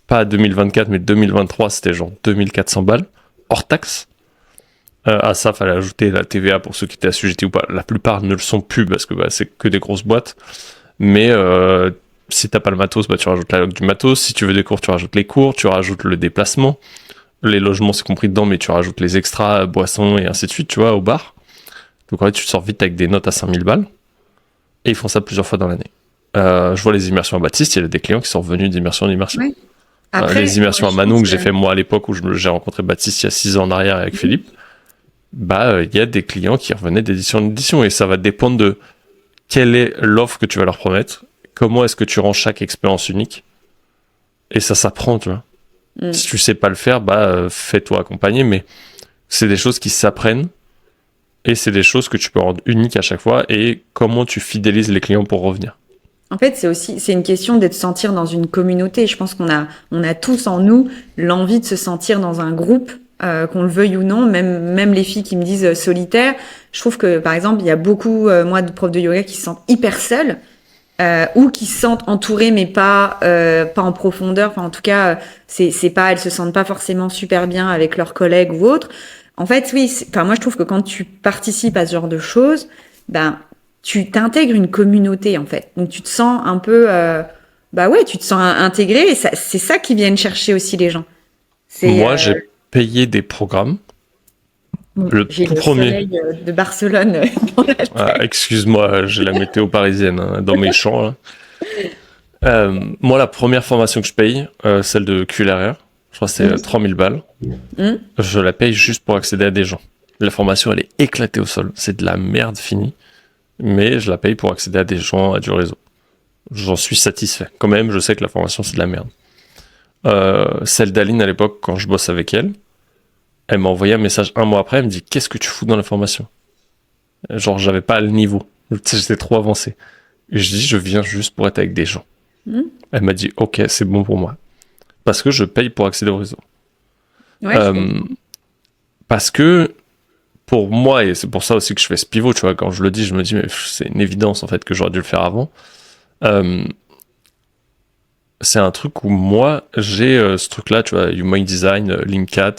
pas 2024, mais 2023, c'était genre 2400 balles, hors taxe. À ça, fallait ajouter la TVA pour ceux qui étaient assujettis ou pas. La plupart ne le sont plus parce que c'est que des grosses boîtes. Mais si t'as pas le matos, tu rajoutes la log du matos. Si tu veux des cours, tu rajoutes les cours, tu rajoutes le déplacement. Les logements, c'est compris dedans, mais tu rajoutes les extras, boissons et ainsi de suite, tu vois, au bar. Donc en fait, tu te sors vite avec des notes à 5000 balles. Et ils font ça plusieurs fois dans l'année. Je vois les immersions à Baptiste, il y a des clients qui sont revenus d'immersion en immersion. Ouais. Après, les immersions moi, à je Manon pense que j'ai fait moi à l'époque où j'ai rencontré Baptiste il y a 6 ans en arrière avec Philippe, il y a des clients qui revenaient d'édition en édition et ça va dépendre de quelle est l'offre que tu vas leur promettre, comment est-ce que tu rends chaque expérience unique et ça s'apprend, tu vois. Si tu sais pas le faire, fais-toi accompagner, mais c'est des choses qui s'apprennent et c'est des choses que tu peux rendre uniques à chaque fois et comment tu fidélises les clients pour revenir. En fait, c'est une question d'être sentir dans une communauté. Je pense on a tous en nous l'envie de se sentir dans un groupe, qu'on le veuille ou non. Même les filles qui me disent solitaire. Je trouve que, par exemple, il y a beaucoup, moi, de profs de yoga qui se sentent hyper seuls, ou qui se sentent entourées, mais pas en profondeur. Enfin, en tout cas, c'est pas, elles se sentent pas forcément super bien avec leurs collègues ou autres. En fait, oui. Enfin, moi, je trouve que quand tu participes à ce genre de choses, tu t'intègres une communauté en fait, donc tu te sens un peu, tu te sens intégré et c'est ça qui viennent chercher aussi les gens. Moi, j'ai payé des programmes. Le j'ai tout le premier. soleil de Barcelone dans la tête. Excuse-moi, j'ai la météo parisienne dans mes champs. Là. Moi, la première formation que je paye, celle de QLRR, je crois que c'est 3000 balles. Je la paye juste pour accéder à des gens. La formation, elle est éclatée au sol. C'est de la merde finie. Mais je la paye pour accéder à des gens, à du réseau. J'en suis satisfait. Quand même, je sais que la formation, c'est de la merde. Celle d'Aline, à l'époque, quand je bosse avec elle, elle m'a envoyé un message un mois après, elle me dit « Qu'est-ce que tu fous dans la formation ?» Genre, j'avais pas le niveau. J'étais trop avancé. Et je dis « Je viens juste pour être avec des gens. » Elle m'a dit « Ok, c'est bon pour moi. » Parce que je paye pour accéder au réseau. Ouais, parce que pour moi, et c'est pour ça aussi que je fais ce pivot, tu vois, quand je le dis, je me dis, mais c'est une évidence, en fait, que j'aurais dû le faire avant. C'est un truc où moi, j'ai ce truc-là, tu vois, Human Design, Linkcat,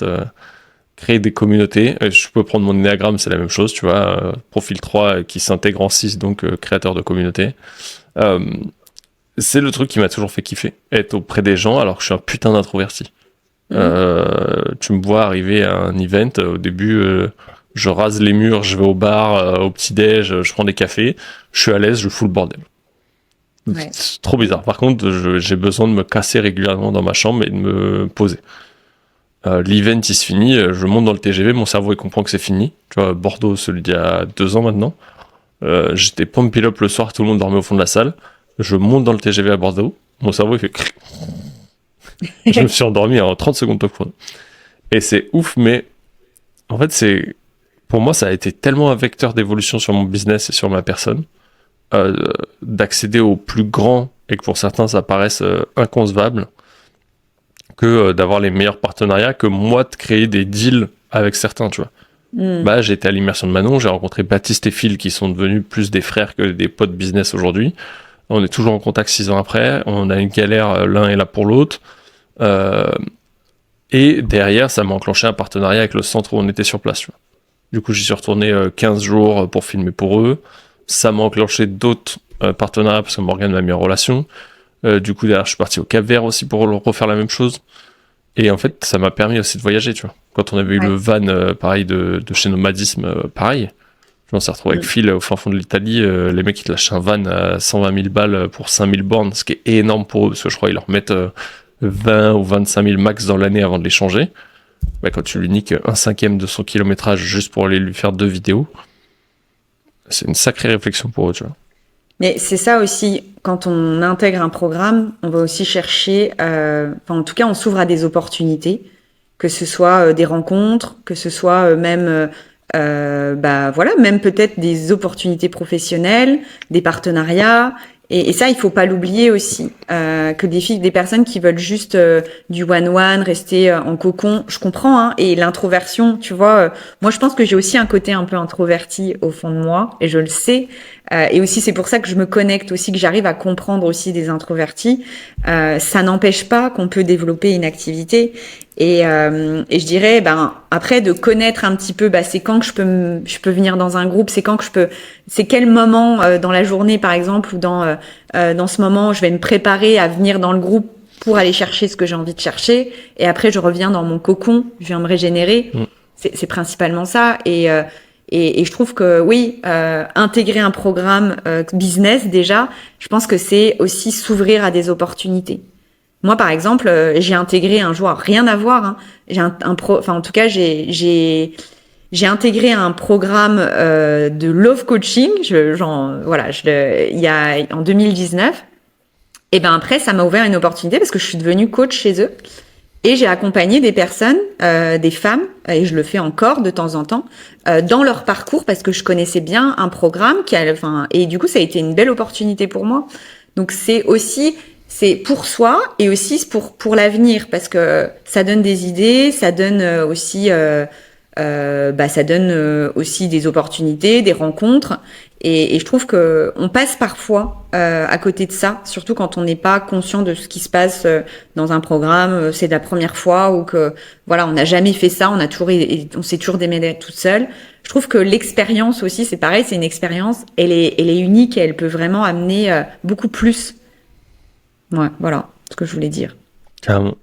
créer des communautés. Je peux prendre mon Enneagramme, c'est la même chose, tu vois, profil 3 qui s'intègre en 6, donc créateur de communauté. C'est le truc qui m'a toujours fait kiffer, être auprès des gens, alors que je suis un putain d'introverti. Tu me vois arriver à un event, au début... je rase les murs, je vais au bar, au petit-déj, je prends des cafés, je suis à l'aise, je fous le bordel. Ouais. C'est trop bizarre. Par contre, j'ai besoin de me casser régulièrement dans ma chambre et de me poser. L'event, il se finit, je monte dans le TGV, mon cerveau, il comprend que c'est fini. Tu vois, Bordeaux, celui d'il y a 2 ans maintenant. J'étais pumped up le soir, tout le monde dormait au fond de la salle. Je monte dans le TGV à Bordeaux, mon cerveau, il fait cric. Je me suis endormi en 30 secondes top chrono. Et c'est ouf, mais en fait, pour moi, ça a été tellement un vecteur d'évolution sur mon business et sur ma personne, d'accéder au plus grand, et que pour certains, ça paraisse inconcevable, que d'avoir les meilleurs partenariats, que moi, de créer des deals avec certains, tu vois. J'ai été à l'immersion de Manon, j'ai rencontré Baptiste et Phil, qui sont devenus plus des frères que des potes business aujourd'hui. On est toujours en contact 6 ans après, on a une galère l'un et là pour l'autre. Et derrière, ça m'a enclenché un partenariat avec le centre où on était sur place, tu vois. Du coup, j'y suis retourné 15 jours pour filmer pour eux. Ça m'a enclenché d'autres partenariats parce que Morgane m'a mis en relation. Du coup, derrière, je suis parti au Cap-Vert aussi pour refaire la même chose. Et en fait, ça m'a permis aussi de voyager, tu vois. Quand on avait eu le van, pareil, de chez Nomadisme, pareil. Je m'en suis retrouvé avec Phil au fin fond de l'Italie. Les mecs, ils te lâchent un van à 120 000 balles pour 5000 bornes, ce qui est énorme pour eux, parce que je crois qu'ils leur mettent 20 ou 25 000 max dans l'année avant de les changer. Bah, quand tu lui niques 1/5 de son kilométrage juste pour aller lui faire 2 vidéos, c'est une sacrée réflexion pour eux, tu vois. Mais c'est ça aussi, quand on intègre un programme, on va aussi chercher, en tout cas, on s'ouvre à des opportunités, que ce soit des rencontres, que ce soit même, même peut-être des opportunités professionnelles, des partenariats. Et ça, il faut pas l'oublier aussi, que des personnes qui veulent juste du one-one, rester en cocon, je comprends, hein, et l'introversion, tu vois, moi je pense que j'ai aussi un côté un peu introverti au fond de moi, et je le sais, et aussi c'est pour ça que je me connecte aussi, que j'arrive à comprendre aussi des introvertis. Ça n'empêche pas qu'on peut développer une activité, et je dirais, après de connaître un petit peu, c'est quand que je peux venir dans un groupe, c'est quand que c'est quel moment dans la journée par exemple, ou dans ce moment je vais me préparer à venir dans le groupe pour aller chercher ce que j'ai envie de chercher, et après je reviens dans mon cocon, je viens me régénérer. C'est principalement ça, et je trouve que oui, intégrer un programme business déjà, je pense que c'est aussi s'ouvrir à des opportunités. Moi, par exemple, j'ai intégré un jour, rien à voir, hein, en tout cas, j'ai intégré un programme de love coaching, il y a en 2019. Et après, ça m'a ouvert une opportunité parce que je suis devenue coach chez eux. Et j'ai accompagné des personnes, des femmes, et je le fais encore de temps en temps, dans leur parcours parce que je connaissais bien un programme et du coup, ça a été une belle opportunité pour moi. Donc, c'est pour soi et aussi pour l'avenir, parce que ça donne des idées, ça donne aussi des opportunités, des rencontres, et je trouve que on passe parfois à côté de ça, surtout quand on n'est pas conscient de ce qui se passe dans un programme, c'est la première fois, ou que voilà, on n'a jamais fait ça, on s'est toujours démêlé toute seule. Je trouve que l'expérience aussi, c'est pareil, c'est une expérience, elle est unique et elle peut vraiment amener beaucoup plus. Ouais, voilà ce que je voulais dire.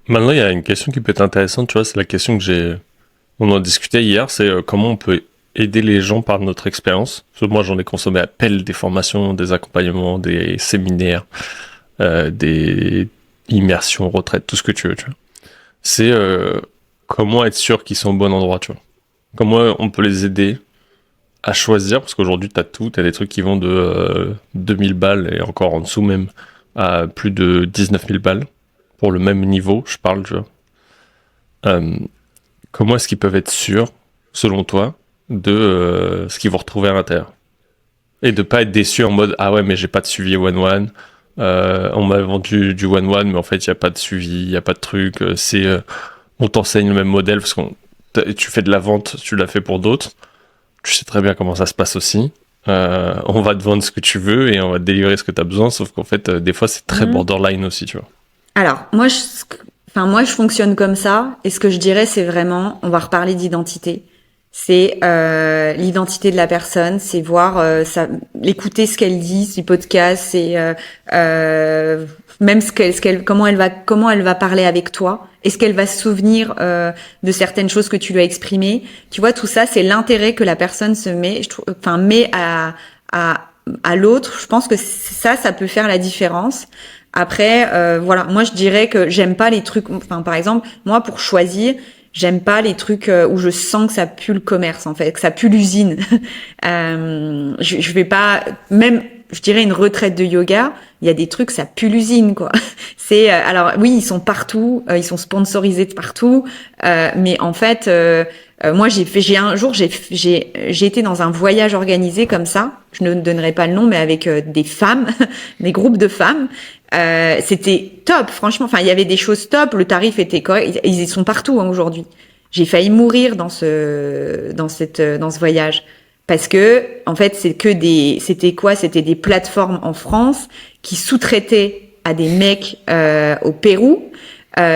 Maintenant, il y a une question qui peut être intéressante, tu vois, c'est la question que on en discutait hier, c'est comment on peut aider les gens par notre expérience. Parce que moi, j'en ai consommé à pelle des formations, des accompagnements, des séminaires, des immersions, retraites, tout ce que tu veux, tu vois. C'est comment être sûr qu'ils sont au bon endroit, tu vois. Comment on peut les aider à choisir, parce qu'aujourd'hui, t'as des trucs qui vont de 2000 balles et encore en dessous même, à plus de 19 000 balles pour le même niveau, je parle, tu vois. Comment est-ce qu'ils peuvent être sûrs, selon toi, de ce qu'ils vont retrouver à l'intérieur, et de pas être déçus en mode ah ouais mais j'ai pas de suivi one-one, on m'a vendu du one-one mais en fait il y a pas de suivi, il y a pas de truc, on t'enseigne le même modèle parce tu fais de la vente, tu l'as fait pour d'autres, tu sais très bien comment ça se passe aussi. On va te vendre ce que tu veux et on va te délivrer ce que tu as besoin, sauf qu'en fait, des fois, c'est très borderline aussi, tu vois. Alors, moi, je fonctionne comme ça, et ce que je dirais, c'est vraiment, on va reparler d'identité. C'est l'identité de la personne, c'est voir, l'écouter ce qu'elle dit, ses podcasts, c'est même comment elle va parler avec toi. Est-ce qu'elle va se souvenir de certaines choses que tu lui as exprimées? Tu vois, tout ça, c'est l'intérêt que la personne met à l'autre. Je pense que ça peut faire la différence. Après, moi, je dirais que j'aime pas les trucs. Enfin, par exemple, moi, pour choisir, j'aime pas les trucs où je sens que ça pue le commerce, en fait, que ça pue l'usine. Je vais pas, même, je dirais une retraite de yoga, il y a des trucs, ça pue l'usine, quoi. Alors oui, ils sont partout, ils sont sponsorisés de partout, mais en fait, moi j'ai été dans un voyage organisé comme ça. Je ne donnerai pas le nom, mais avec des femmes, des groupes de femmes. C'était top, franchement. Enfin, il y avait des choses top, le tarif était correct. Ils y sont partout aujourd'hui. J'ai failli mourir dans ce voyage. Parce que, en fait, c'était des plateformes en France qui sous-traitaient à des mecs au Pérou.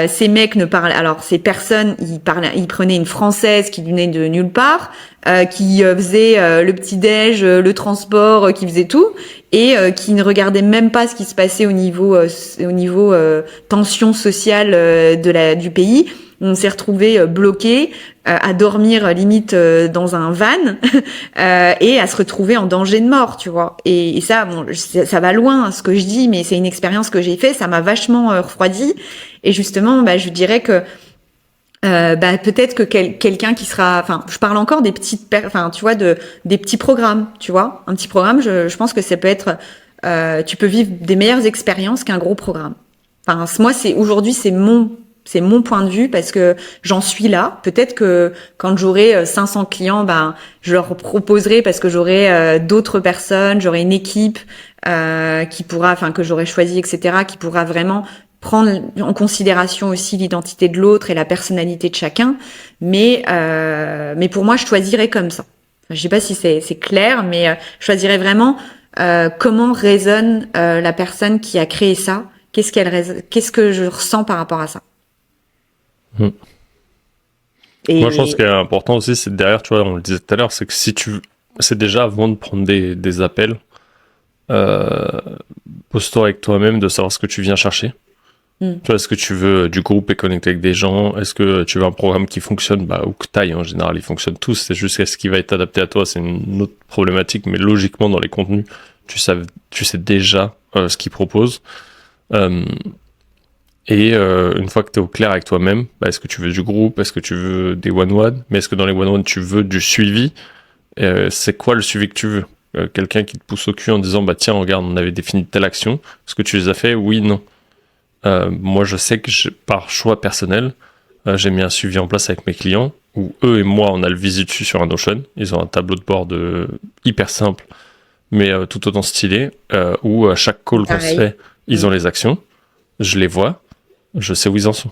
Ces mecs ne parlaient, alors ces personnes, ils prenaient une française qui venait de nulle part, qui faisait le petit-déj, le transport, qui faisait tout, et qui ne regardait même pas ce qui se passait au niveau tension sociale du pays. On s'est retrouvés bloqués à dormir limite dans un van et à se retrouver en danger de mort, tu vois. Et ça, bon, ça va loin ce que je dis, mais c'est une expérience que j'ai fait, ça m'a vachement refroidi. Et justement, je dirais que peut-être que quelqu'un qui sera, enfin, je parle encore des petites, tu vois, des petits programmes, tu vois. Un petit programme, je pense que ça peut être, tu peux vivre des meilleures expériences qu'un gros programme. Enfin, moi, aujourd'hui, c'est mon point de vue parce que j'en suis là. Peut-être que quand j'aurai 500 clients, je leur proposerai parce que j'aurai d'autres personnes, j'aurai une équipe qui pourra, enfin que j'aurai choisi, etc., qui pourra vraiment prendre en considération aussi l'identité de l'autre et la personnalité de chacun. Mais pour moi, je choisirais comme ça. Enfin, je sais pas si c'est clair, mais je choisirais vraiment comment résonne la personne qui a créé ça. Qu'est-ce que je ressens par rapport à ça. Moi, je pense qu'il est important aussi, c'est derrière, tu vois, on le disait tout à l'heure, c'est que c'est déjà avant de prendre des appels, pose-toi avec toi-même de savoir ce que tu viens chercher. Tu vois, est-ce que tu veux du groupe et connecter avec des gens? Est-ce que tu veux un programme qui fonctionne? Ou que taille, en général, ils fonctionnent tous. C'est juste est-ce qu'il va être adapté à toi? C'est une autre problématique, mais logiquement, dans les contenus, tu sais déjà ce qu'ils proposent. Et une fois que tu es au clair avec toi-même, est-ce que tu veux du groupe, est-ce que tu veux des one-one, mais est-ce que dans les one-one tu veux du suivi? C'est quoi le suivi que tu veux? Quelqu'un qui te pousse au cul en disant tiens regarde on avait défini telle action, est-ce que tu les as fait? Oui, non. Moi je sais que par choix personnel, j'ai mis un suivi en place avec mes clients où eux et moi on a le visu dessus sur un Notion. Ils ont un tableau de bord hyper simple mais tout autant stylé où à chaque call qu'on se fait, ils ont les actions, je les vois. Je sais où ils en sont.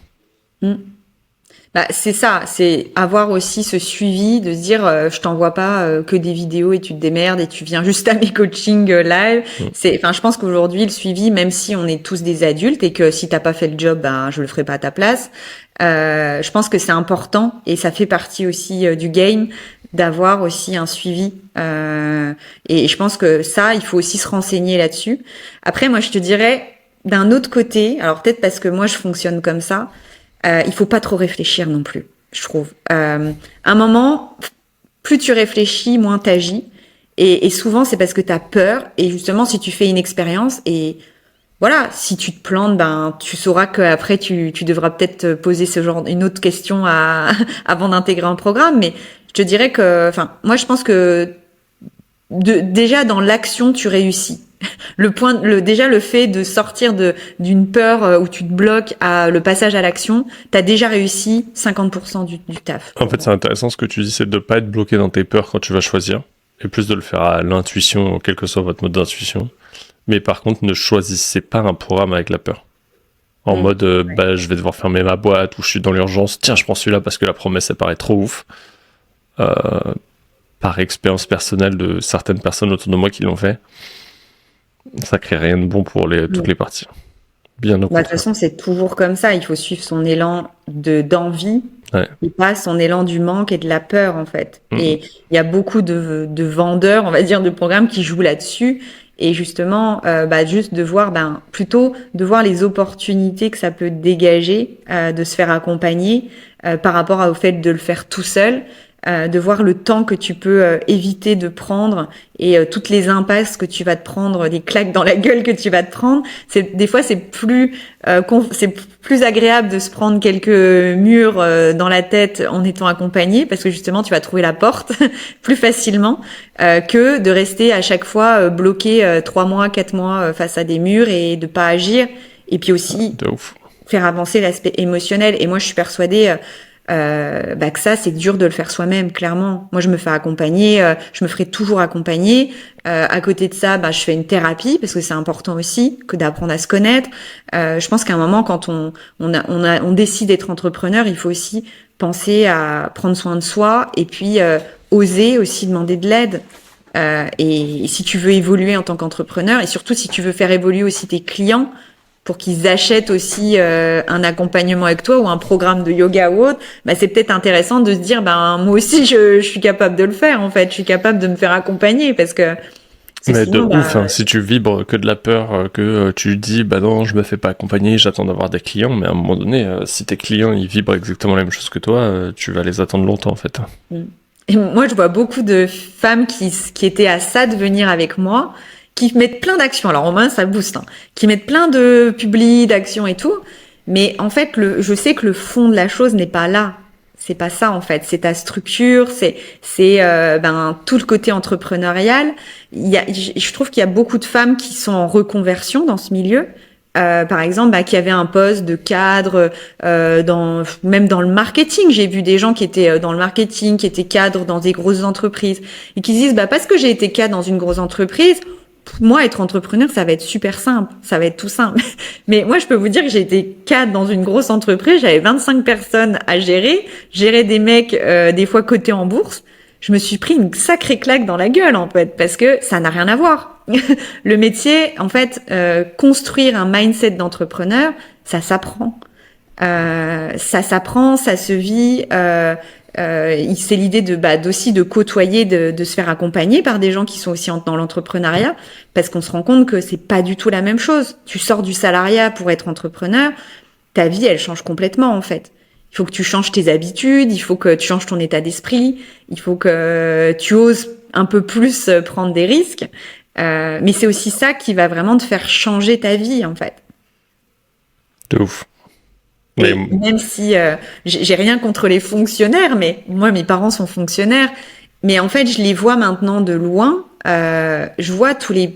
C'est ça, c'est avoir aussi ce suivi, de se dire je t'envoie pas que des vidéos et tu te démerdes et tu viens juste à mes coachings live. Je pense qu'aujourd'hui le suivi, même si on est tous des adultes et que si t'as pas fait le job, je le ferai pas à ta place. Je pense que c'est important et ça fait partie aussi du game d'avoir aussi un suivi. Et je pense que ça, il faut aussi se renseigner là-dessus. Après, moi, je te dirais d'un autre côté, alors peut-être parce que moi je fonctionne comme ça, il faut pas trop réfléchir non plus, je trouve. À un moment, plus tu réfléchis, moins t'agis. Et souvent, c'est parce que t'as peur. Et justement, si tu fais une expérience et voilà, si tu te plantes, tu sauras qu'après tu devras peut-être te poser une autre question avant d'intégrer un programme. Mais je te dirais que, moi je pense que déjà dans l'action, tu réussis. Déjà le fait de sortir d'une peur où tu te bloques à le passage à l'action, t'as déjà réussi 50% du taf. En fait, c'est intéressant ce que tu dis, c'est de pas être bloqué dans tes peurs quand tu vas choisir, et plus de le faire à l'intuition, quel que soit votre mode d'intuition. Mais par contre, ne choisissez pas un programme avec la peur. En mode, je vais devoir fermer ma boîte, ou je suis dans l'urgence, tiens, je prends celui-là parce que la promesse, elle paraît trop ouf. Par expérience personnelle de certaines personnes autour de moi qui l'ont fait, ça crée rien de bon pour toutes les parties. Bien au contraire. De toute façon, c'est toujours comme ça. Il faut suivre son élan d'envie et pas son élan du manque et de la peur, en fait. Et il y a beaucoup de vendeurs, on va dire, de programmes qui jouent là-dessus. Et justement, juste de voir, plutôt de voir les opportunités que ça peut dégager, de se faire accompagner par rapport au fait de le faire tout seul. De voir le temps que tu peux éviter de prendre et toutes les impasses que tu vas te prendre, les claques dans la gueule que tu vas te prendre. Des fois, c'est plus agréable de se prendre quelques murs dans la tête en étant accompagné, parce que justement, tu vas trouver la porte plus facilement que de rester à chaque fois bloqué 3 mois, 4 mois face à des murs et de pas agir. Et puis aussi faire avancer l'aspect émotionnel. Et moi, je suis persuadée que ça, c'est dur de le faire soi-même, clairement. Moi, je me fais accompagner, je me ferai toujours accompagner. À côté de ça, je fais une thérapie parce que c'est important aussi que d'apprendre à se connaître. Je pense qu'à un moment, quand on décide d'être entrepreneur, il faut aussi penser à prendre soin de soi et puis oser aussi demander de l'aide. Et si tu veux évoluer en tant qu'entrepreneur et surtout si tu veux faire évoluer aussi tes clients pour qu'ils achètent aussi un accompagnement avec toi ou un programme de yoga ou autre, bah c'est peut-être intéressant de se dire moi aussi je suis capable de le faire en fait, je suis capable de me faire accompagner parce que Mais sinon de ouf, hein. Si tu vibres que de la peur, que tu dis bah non, je me fais pas accompagner, j'attends d'avoir des clients, mais à un moment donné, si tes clients ils vibrent exactement la même chose que toi, tu vas les attendre longtemps en fait. Et moi, je vois beaucoup de femmes qui étaient à ça de venir avec moi, qui mettent plein d'actions. Alors, au moins, ça booste, hein. Qui mettent plein de publis, d'actions et tout. Mais en fait, je sais que le fond de la chose n'est pas là. C'est pas ça, en fait. C'est ta structure, c'est tout le côté entrepreneurial. Je trouve qu'il y a beaucoup de femmes qui sont en reconversion dans ce milieu. Par exemple, qui avait un poste de cadre même dans le marketing. J'ai vu des gens qui étaient dans le marketing, qui étaient cadres dans des grosses entreprises et qui se disent parce que j'ai été cadre dans une grosse entreprise, moi être entrepreneur ça va être super simple, ça va être tout simple. Mais moi je peux vous dire que j'ai été cadre dans une grosse entreprise, j'avais 25 personnes à gérer des mecs des fois cotés en bourse. Je me suis pris une sacrée claque dans la gueule en fait parce que ça n'a rien à voir. Le métier, en fait, construire un mindset d'entrepreneur, ça s'apprend. Ça s'apprend, ça se vit. C'est l'idée d'aussi de côtoyer, de se faire accompagner par des gens qui sont aussi dans l'entrepreneuriat, parce qu'on se rend compte que c'est pas du tout la même chose. Tu sors du salariat pour être entrepreneur, ta vie elle change complètement en fait. Il faut que tu changes tes habitudes, il faut que tu changes ton état d'esprit, il faut que tu oses un peu plus prendre des risques. Mais c'est aussi ça qui va vraiment te faire changer ta vie, en fait. De ouf. Et même si j'ai rien contre les fonctionnaires, mais moi, mes parents sont fonctionnaires, mais en fait, je les vois maintenant de loin. Je vois tous les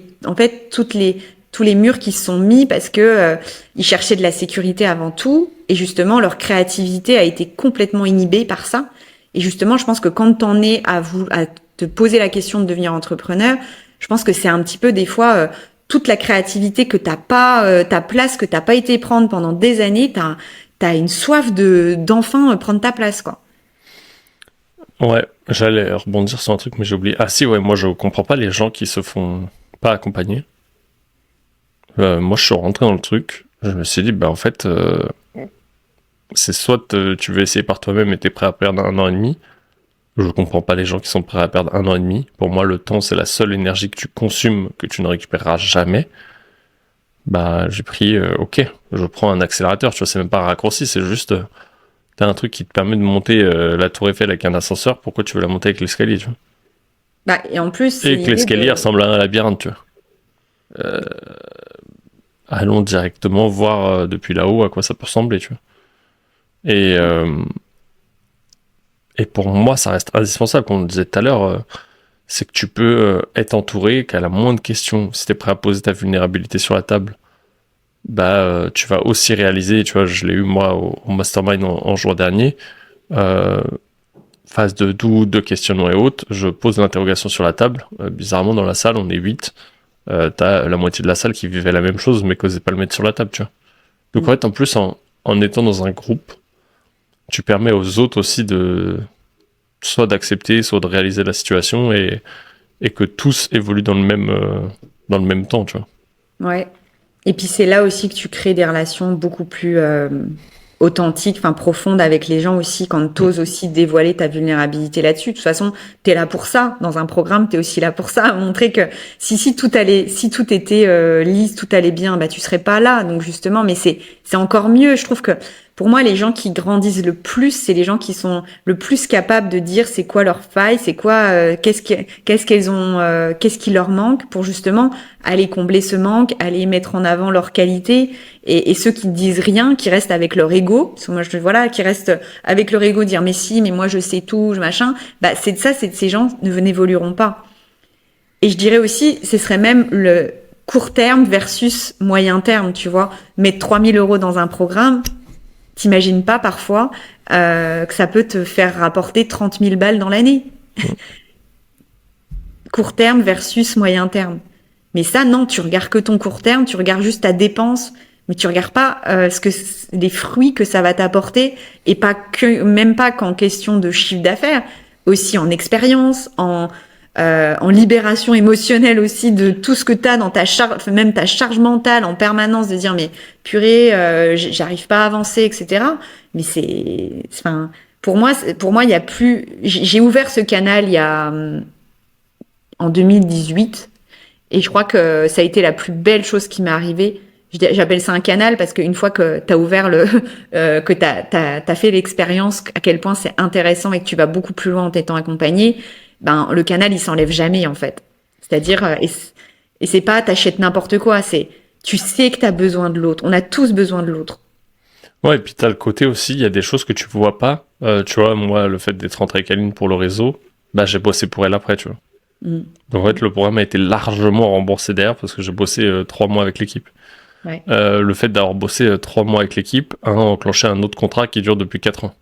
murs qui se sont mis parce que ils cherchaient de la sécurité avant tout, et justement, leur créativité a été complètement inhibée par ça. Et justement, je pense que quand t'en es à te poser la question de devenir entrepreneur, je pense que c'est un petit peu des fois toute la créativité que t'as pas, ta place que t'as pas été prendre pendant des années, t'as une soif d'enfin prendre ta place, quoi. Ouais, j'allais rebondir sur un truc, mais j'ai oublié. Ah si, ouais, moi je comprends pas les gens qui se font pas accompagner. Moi je suis rentré dans le truc, je me suis dit, en fait, c'est soit tu veux essayer par toi-même et t'es prêt à perdre 1 an et demi. Je comprends pas les gens qui sont prêts à perdre 1 an et demi. Pour moi, le temps, c'est la seule énergie que tu consumes, que tu ne récupéreras jamais. J'ai pris, ok, je prends un accélérateur, tu vois, c'est même pas un raccourci, c'est juste, t'as un truc qui te permet de monter la tour Eiffel avec un ascenseur, pourquoi tu veux la monter avec l'escalier, tu vois? Et en plus, Et que l'escalier ressemble à un labyrinthe, tu vois. Allons directement voir depuis là-haut à quoi ça peut ressembler, tu vois. Et pour moi, ça reste indispensable, comme on le disait tout à l'heure, c'est que tu peux être entouré, qu'à la moindre question, si t'es prêt à poser ta vulnérabilité sur la table, tu vas aussi réaliser, tu vois, je l'ai eu moi au mastermind en juin dernier, phase de doute, de questionnement et autres, je pose l'interrogation sur la table, bizarrement dans la salle, on est 8, t'as la moitié de la salle qui vivait la même chose, mais qu'osait pas le mettre sur la table, tu vois. Donc en fait, en plus, en étant dans un groupe, tu permets aux autres aussi soit d'accepter, soit de réaliser la situation et que tous évoluent dans le même temps, tu vois. Ouais. Et puis c'est là aussi que tu crées des relations beaucoup plus authentiques, profondes avec les gens aussi, quand t'oses aussi dévoiler ta vulnérabilité là-dessus. De toute façon, t'es là pour ça. Dans un programme, t'es aussi là pour ça, montrer que si tout était lisse, tout allait bien, tu serais pas là. Donc justement, mais c'est encore mieux. Je trouve que pour moi, les gens qui grandissent le plus, c'est les gens qui sont le plus capables de dire c'est quoi leur faille, c'est quoi, qu'est-ce qui leur manque pour justement aller combler ce manque, aller mettre en avant leurs qualités, et ceux qui ne disent rien, qui restent avec leur ego, parce que moi qui restent avec leur ego, dire mais si, mais moi je sais tout, machin, ces gens n'évolueront pas. Et je dirais aussi, ce serait même le court terme versus moyen terme, tu vois, mettre 3000 € dans un programme. T'imagines pas parfois que ça peut te faire rapporter 30 000 balles dans l'année. Court terme versus moyen terme. Mais ça, non, tu regardes que ton court terme, tu regardes juste ta dépense, mais tu regardes pas les fruits que ça va t'apporter, et même pas qu'en question de chiffre d'affaires, aussi en expérience, en en libération émotionnelle aussi de tout ce que t'as dans ta charge, même ta charge mentale en permanence de dire mais purée, j'arrive pas à avancer, etc. Mais enfin, pour moi, il y a plus. J'ai ouvert ce canal il y a en 2018 et je crois que ça a été la plus belle chose qui m'est arrivée. J'appelle ça un canal parce qu'une fois que t'as ouvert que t'as fait l'expérience, à quel point c'est intéressant et que tu vas beaucoup plus loin en t'étant accompagné, ben le canal il s'enlève jamais en fait. C'est-à-dire et c'est pas t'achètes n'importe quoi, c'est tu sais que t'as besoin de l'autre. On a tous besoin de l'autre. Ouais, et puis t'as le côté aussi, il y a des choses que tu vois pas. Tu vois, moi, le fait d'être rentré avec Aline pour le réseau, bah j'ai bossé pour elle après, tu vois. Donc en fait, le programme a été largement remboursé derrière parce que j'ai bossé 3 mois avec l'équipe. Ouais. Le fait d'avoir bossé 3 mois avec l'équipe a enclenché un autre contrat qui dure depuis 4 ans.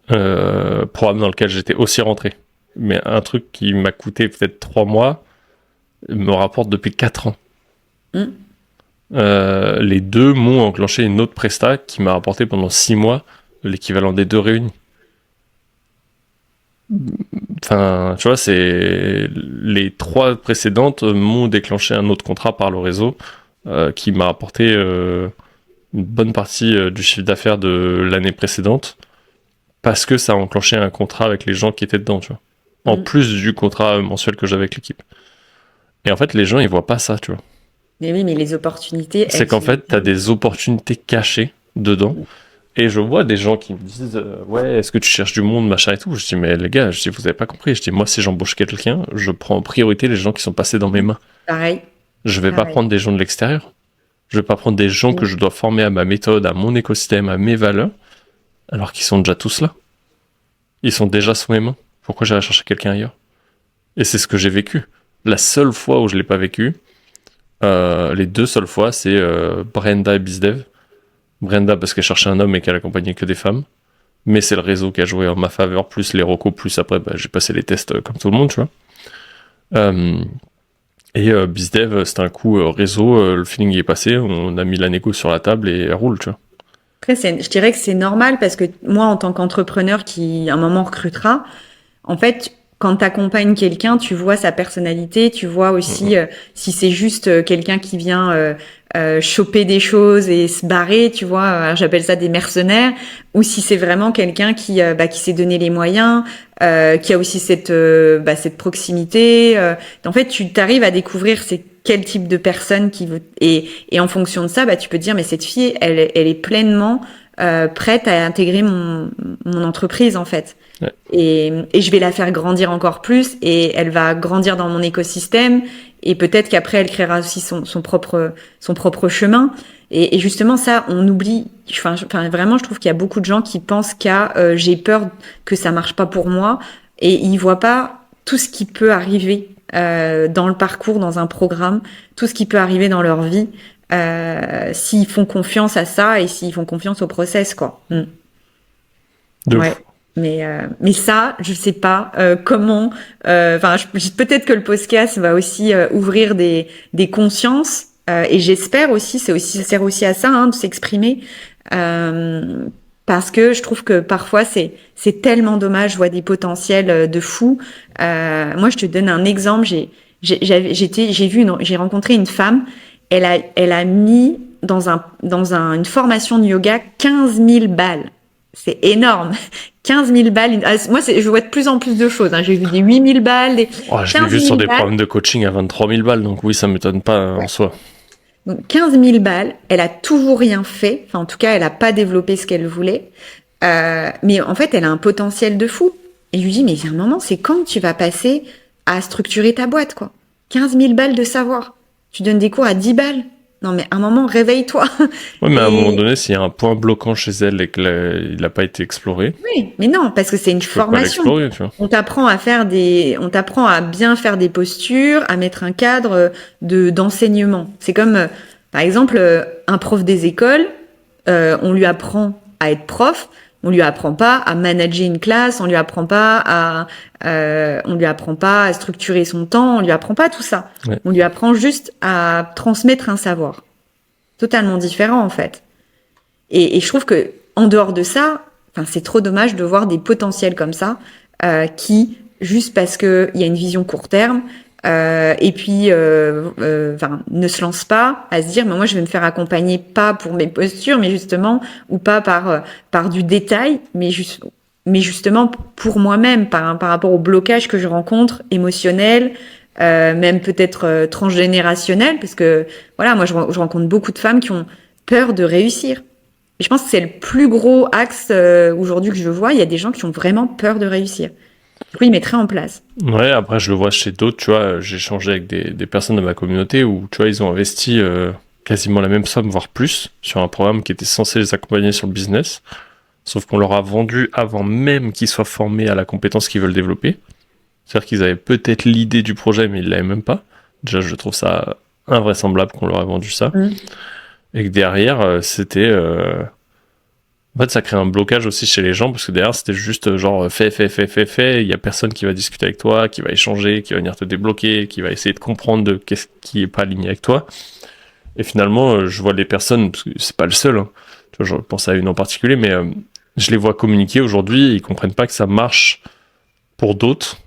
Programme dans lequel j'étais aussi rentré. Mais un truc qui m'a coûté peut-être 3 mois me rapporte depuis 4 ans. Les deux m'ont enclenché une autre presta qui m'a rapporté pendant 6 mois l'équivalent des 2 réunis. Enfin, tu vois, c'est les 3 précédentes m'ont déclenché un autre contrat par le réseau qui m'a apporté une bonne partie du chiffre d'affaires de l'année précédente parce que ça a enclenché un contrat avec les gens qui étaient dedans, tu vois. En plus du contrat mensuel que j'avais avec l'équipe. Et en fait, les gens, ils voient pas ça, tu vois. Mais oui, mais les opportunités. C'est qu'en fait, t'as des opportunités cachées dedans. Et je vois des gens qui me disent ouais, est-ce que tu cherches du monde, machin et tout. Je dis mais les gars, je dis vous avez pas compris. Je dis moi si j'embauche quelqu'un, je prends en priorité les gens qui sont passés dans mes mains. Pareil. Je vais pas prendre des gens de l'extérieur. Je vais pas prendre des gens que je dois former à ma méthode, à mon écosystème, à mes valeurs, alors qu'ils sont déjà tous là. Ils sont déjà sous mes mains. Pourquoi j'irais chercher quelqu'un ailleurs? Et c'est ce que j'ai vécu. La seule fois où je l'ai pas vécu, les 2 seules fois, c'est Brenda et BizDev. Brenda parce qu'elle cherchait un homme et qu'elle accompagnait que des femmes. Mais c'est le réseau qui a joué en ma faveur, plus les recos, plus après, bah, j'ai passé les tests comme tout le monde, tu vois. Et BizDev, c'était un coup réseau, le feeling y est passé, on a mis la négo sur la table et elle roule, tu vois. Après, je dirais que c'est normal parce que moi, en tant qu'entrepreneur qui, à un moment, recrutera, en fait, quand tu accompagnes quelqu'un, tu vois sa personnalité, tu vois aussi si c'est juste quelqu'un qui vient choper des choses et se barrer, tu vois, j'appelle ça des mercenaires, ou si c'est vraiment quelqu'un qui s'est donné les moyens, qui a aussi cette proximité. En fait, tu t'arrives à découvrir c'est quel type de personne qui veut et en fonction de ça, tu peux te dire mais cette fille, elle est pleinement prête à intégrer mon entreprise en fait. Ouais. Et je vais la faire grandir encore plus et elle va grandir dans mon écosystème et peut-être qu'après elle créera aussi son propre chemin et justement ça on oublie enfin vraiment je trouve qu'il y a beaucoup de gens qui pensent j'ai peur que ça marche pas pour moi et ils voient pas tout ce qui peut arriver dans le parcours, dans un programme, tout ce qui peut arriver dans leur vie s'ils font confiance à ça et s'ils font confiance au process quoi. Ouais. Mais ça, je sais pas comment. Peut-être que le podcast va aussi ouvrir des consciences et j'espère aussi, ça sert aussi à ça, de s'exprimer parce que je trouve que parfois c'est tellement dommage. Je vois des potentiels de fous. Moi, je te donne un exemple. J'ai rencontré une femme. Elle a mis dans une formation de yoga 15 000 balles. C'est énorme. 15 000 balles. Moi, je vois de plus en plus de choses. J'ai vu des 8 000 balles. Je l'ai vu sur des programmes de coaching à 23 000 balles. Donc oui, ça m'étonne pas en soi. Donc 15 000 balles. Elle a toujours rien fait. Enfin, en tout cas, elle a pas développé ce qu'elle voulait. Mais en fait, elle a un potentiel de fou. Et je lui dis, mais il y a un moment, c'est quand tu vas passer à structurer ta boîte, quoi. 15 000 balles de savoir. Tu donnes des cours à 10 balles. Non, mais à un moment, réveille-toi. Oui, mais à un moment donné, s'il y a un point bloquant chez elle et qu'il n'a pas été exploré. Oui, mais non, parce que c'est une formation. Tu vois. On t'apprend à bien faire des postures, à mettre un cadre d'enseignement. C'est comme, par exemple, un prof des écoles, on lui apprend à être prof. On lui apprend pas à manager une classe, on lui apprend pas à structurer son temps, on lui apprend pas tout ça. Ouais. On lui apprend juste à transmettre un savoir. Totalement différent, en fait. Et je trouve que, en dehors de ça, c'est trop dommage de voir des potentiels comme ça, qui juste parce que il y a une vision court terme. Et puis, ne se lance pas à se dire, mais moi, je vais me faire accompagner pas pour mes postures, mais justement, ou pas par du détail, mais justement pour moi-même, par rapport au blocage que je rencontre, émotionnel, même peut-être transgénérationnel, parce que voilà, moi, je rencontre beaucoup de femmes qui ont peur de réussir. Et je pense que c'est le plus gros axe aujourd'hui que je vois. Il y a des gens qui ont vraiment peur de réussir. Du coup, ils mettraient en place. Ouais, après, je le vois chez d'autres, tu vois. J'ai échangé avec des personnes de ma communauté où, tu vois, ils ont investi quasiment la même somme, voire plus, sur un programme qui était censé les accompagner sur le business. Sauf qu'on leur a vendu avant même qu'ils soient formés à la compétence qu'ils veulent développer. C'est-à-dire qu'ils avaient peut-être l'idée du projet, mais ils l'avaient même pas. Déjà, je trouve ça invraisemblable qu'on leur ait vendu ça. Et que derrière, c'était... En fait, ça crée un blocage aussi chez les gens, parce que derrière, c'était juste genre fais. Il y a personne qui va discuter avec toi, qui va échanger, qui va venir te débloquer, qui va essayer de comprendre de qu'est-ce qui est pas aligné avec toi. Et finalement, je vois les personnes, parce que c'est pas le seul, hein. Tu vois, je pense à une en particulier, mais je les vois communiquer aujourd'hui, et ils comprennent pas que ça marche pour d'autres,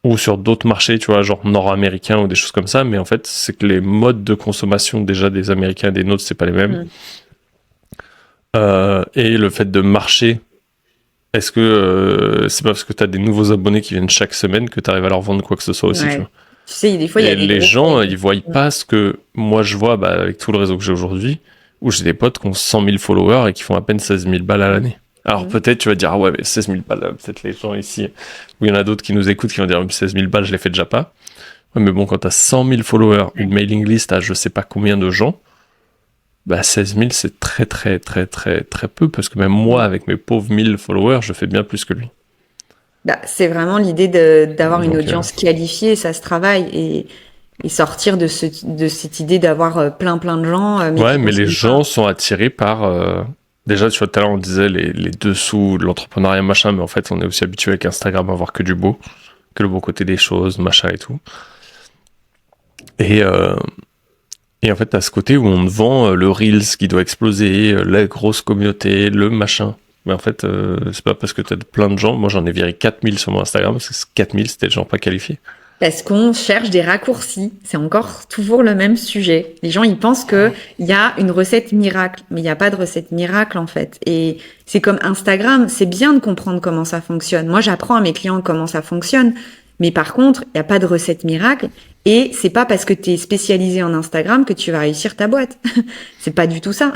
ou sur d'autres marchés, tu vois, genre nord-américains ou des choses comme ça, mais en fait, c'est que les modes de consommation déjà des Américains et des nôtres, c'est pas les mêmes. Et le fait de marcher, est-ce que c'est pas parce que tu as des nouveaux abonnés qui viennent chaque semaine que tu arrives à leur vendre quoi que ce soit aussi, tu vois. Tu sais, des fois, il y a des les gens, ils voient pas ce que moi je vois avec tout le réseau que j'ai aujourd'hui, où j'ai des potes qui ont 100 000 followers et qui font à peine 16 000 balles à l'année. Alors peut-être tu vas dire, ah ouais, mais 16 000 balles, peut-être les gens ici, ou il y en a d'autres qui nous écoutent qui vont dire, 16 000 balles, je les fais déjà pas. Ouais, mais bon, quand tu as 100 000 followers, une mailing list à je sais pas combien de gens, 16 000, c'est très peu, parce que même moi, avec mes pauvres 1000 followers, je fais bien plus que lui. C'est vraiment l'idée d'avoir une audience qualifiée, ça se travaille, et sortir de cette idée d'avoir plein de gens. Mais les gens sont attirés par... Déjà, tu vois, tout à l'heure, on disait les dessous de l'entrepreneuriat, machin, mais en fait, on est aussi habitué avec Instagram à voir que du beau, que le beau côté des choses, machin et tout. Et en fait, t'as ce côté où on te vend le Reels qui doit exploser, la grosse communauté, le machin. Mais en fait, c'est pas parce que t'as plein de gens. Moi, j'en ai viré 4000 sur mon Instagram, parce que 4000, c'était des gens pas qualifiés. Parce qu'on cherche des raccourcis. C'est encore toujours le même sujet. Les gens, ils pensent que il y a une recette miracle. Mais il n'y a pas de recette miracle, en fait. Et c'est comme Instagram. C'est bien de comprendre comment ça fonctionne. Moi, j'apprends à mes clients comment ça fonctionne. Mais par contre, il n'y a pas de recette miracle. Et c'est pas parce que tu es spécialisé en Instagram que tu vas réussir ta boîte. C'est pas du tout ça.